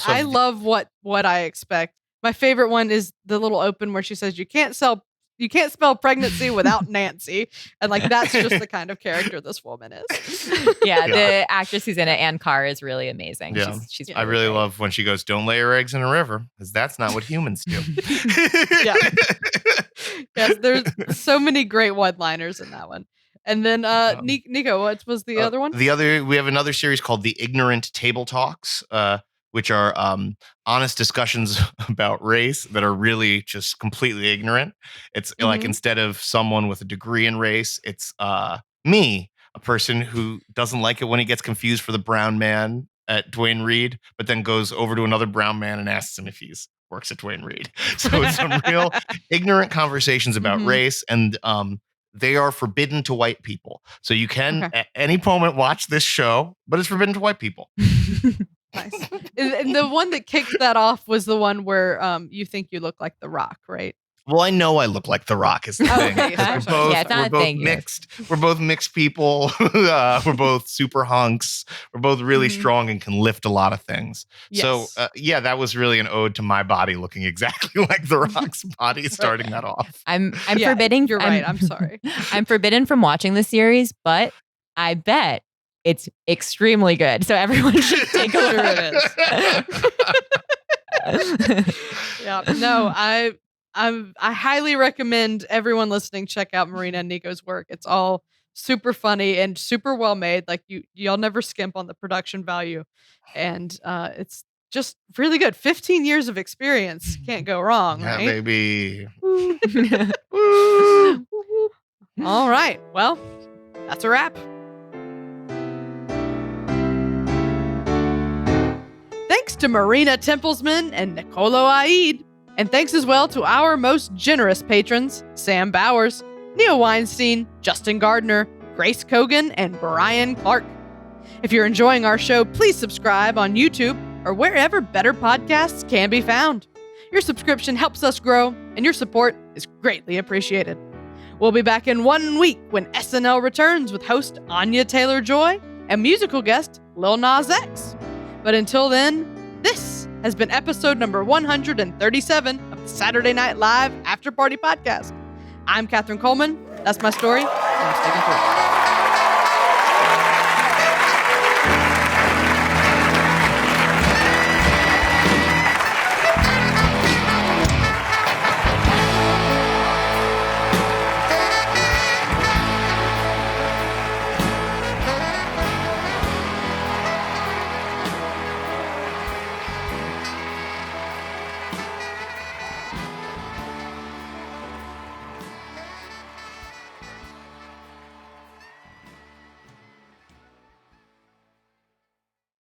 I love what I expect. My favorite one is the little open where she says, you can't spell pregnancy without Nancy. And like, that's just the kind of character this woman is. Yeah, the actress who's in it, Ann Carr, is really amazing. Yeah. She's I really love when she goes, don't lay your eggs in a river, because that's not what humans do. Yeah. Yes, there's so many great one-liners in that one. And then Nico, what was the other one? We have another series called The Ignorant Table Talks, which are honest discussions about race that are really just completely ignorant. It's like, instead of someone with a degree in race, it's me, a person who doesn't like it when he gets confused for the brown man at Duane Reade, but then goes over to another brown man and asks him if he's works at Duane Reade. So it's some real ignorant conversations about race, and they are forbidden to white people. So you can at any moment watch this show, but it's forbidden to white people. Nice. And the one that kicked that off was the one where you think you look like The Rock, right? Well, I know I look like The Rock is the thing. Okay, We're both mixed. We're both mixed people. We're both super hunks. We're both really strong and can lift a lot of things. Yes. So, that was really an ode to my body looking exactly like The Rock's body, starting that off. I'm forbidding. You're right. I'm sorry. I'm forbidden from watching the series, but I bet it's extremely good. So everyone should take a look at it. Yeah. No, I highly recommend everyone listening check out Marina and Nico's work. It's all super funny and super well made. Like y'all never skimp on the production value, and it's just really good. 15 years of experience, can't go wrong, right? Yeah, baby. All right, well, that's a wrap. Thanks to Marina Templesman and Nicolo Aid. And thanks as well to our most generous patrons, Sam Bowers, Neil Weinstein, Justin Gardner, Grace Kogan, and Brian Clark. If you're enjoying our show, please subscribe on YouTube or wherever better podcasts can be found. Your subscription helps us grow, and your support is greatly appreciated. We'll be back in 1 week when SNL returns with host Anya Taylor-Joy and musical guest Lil Nas X. But until then, this has been episode number 137 of the Saturday Night Live Afterparty podcast. I'm Catherine Coleman. That's my story. I'm sticking to it.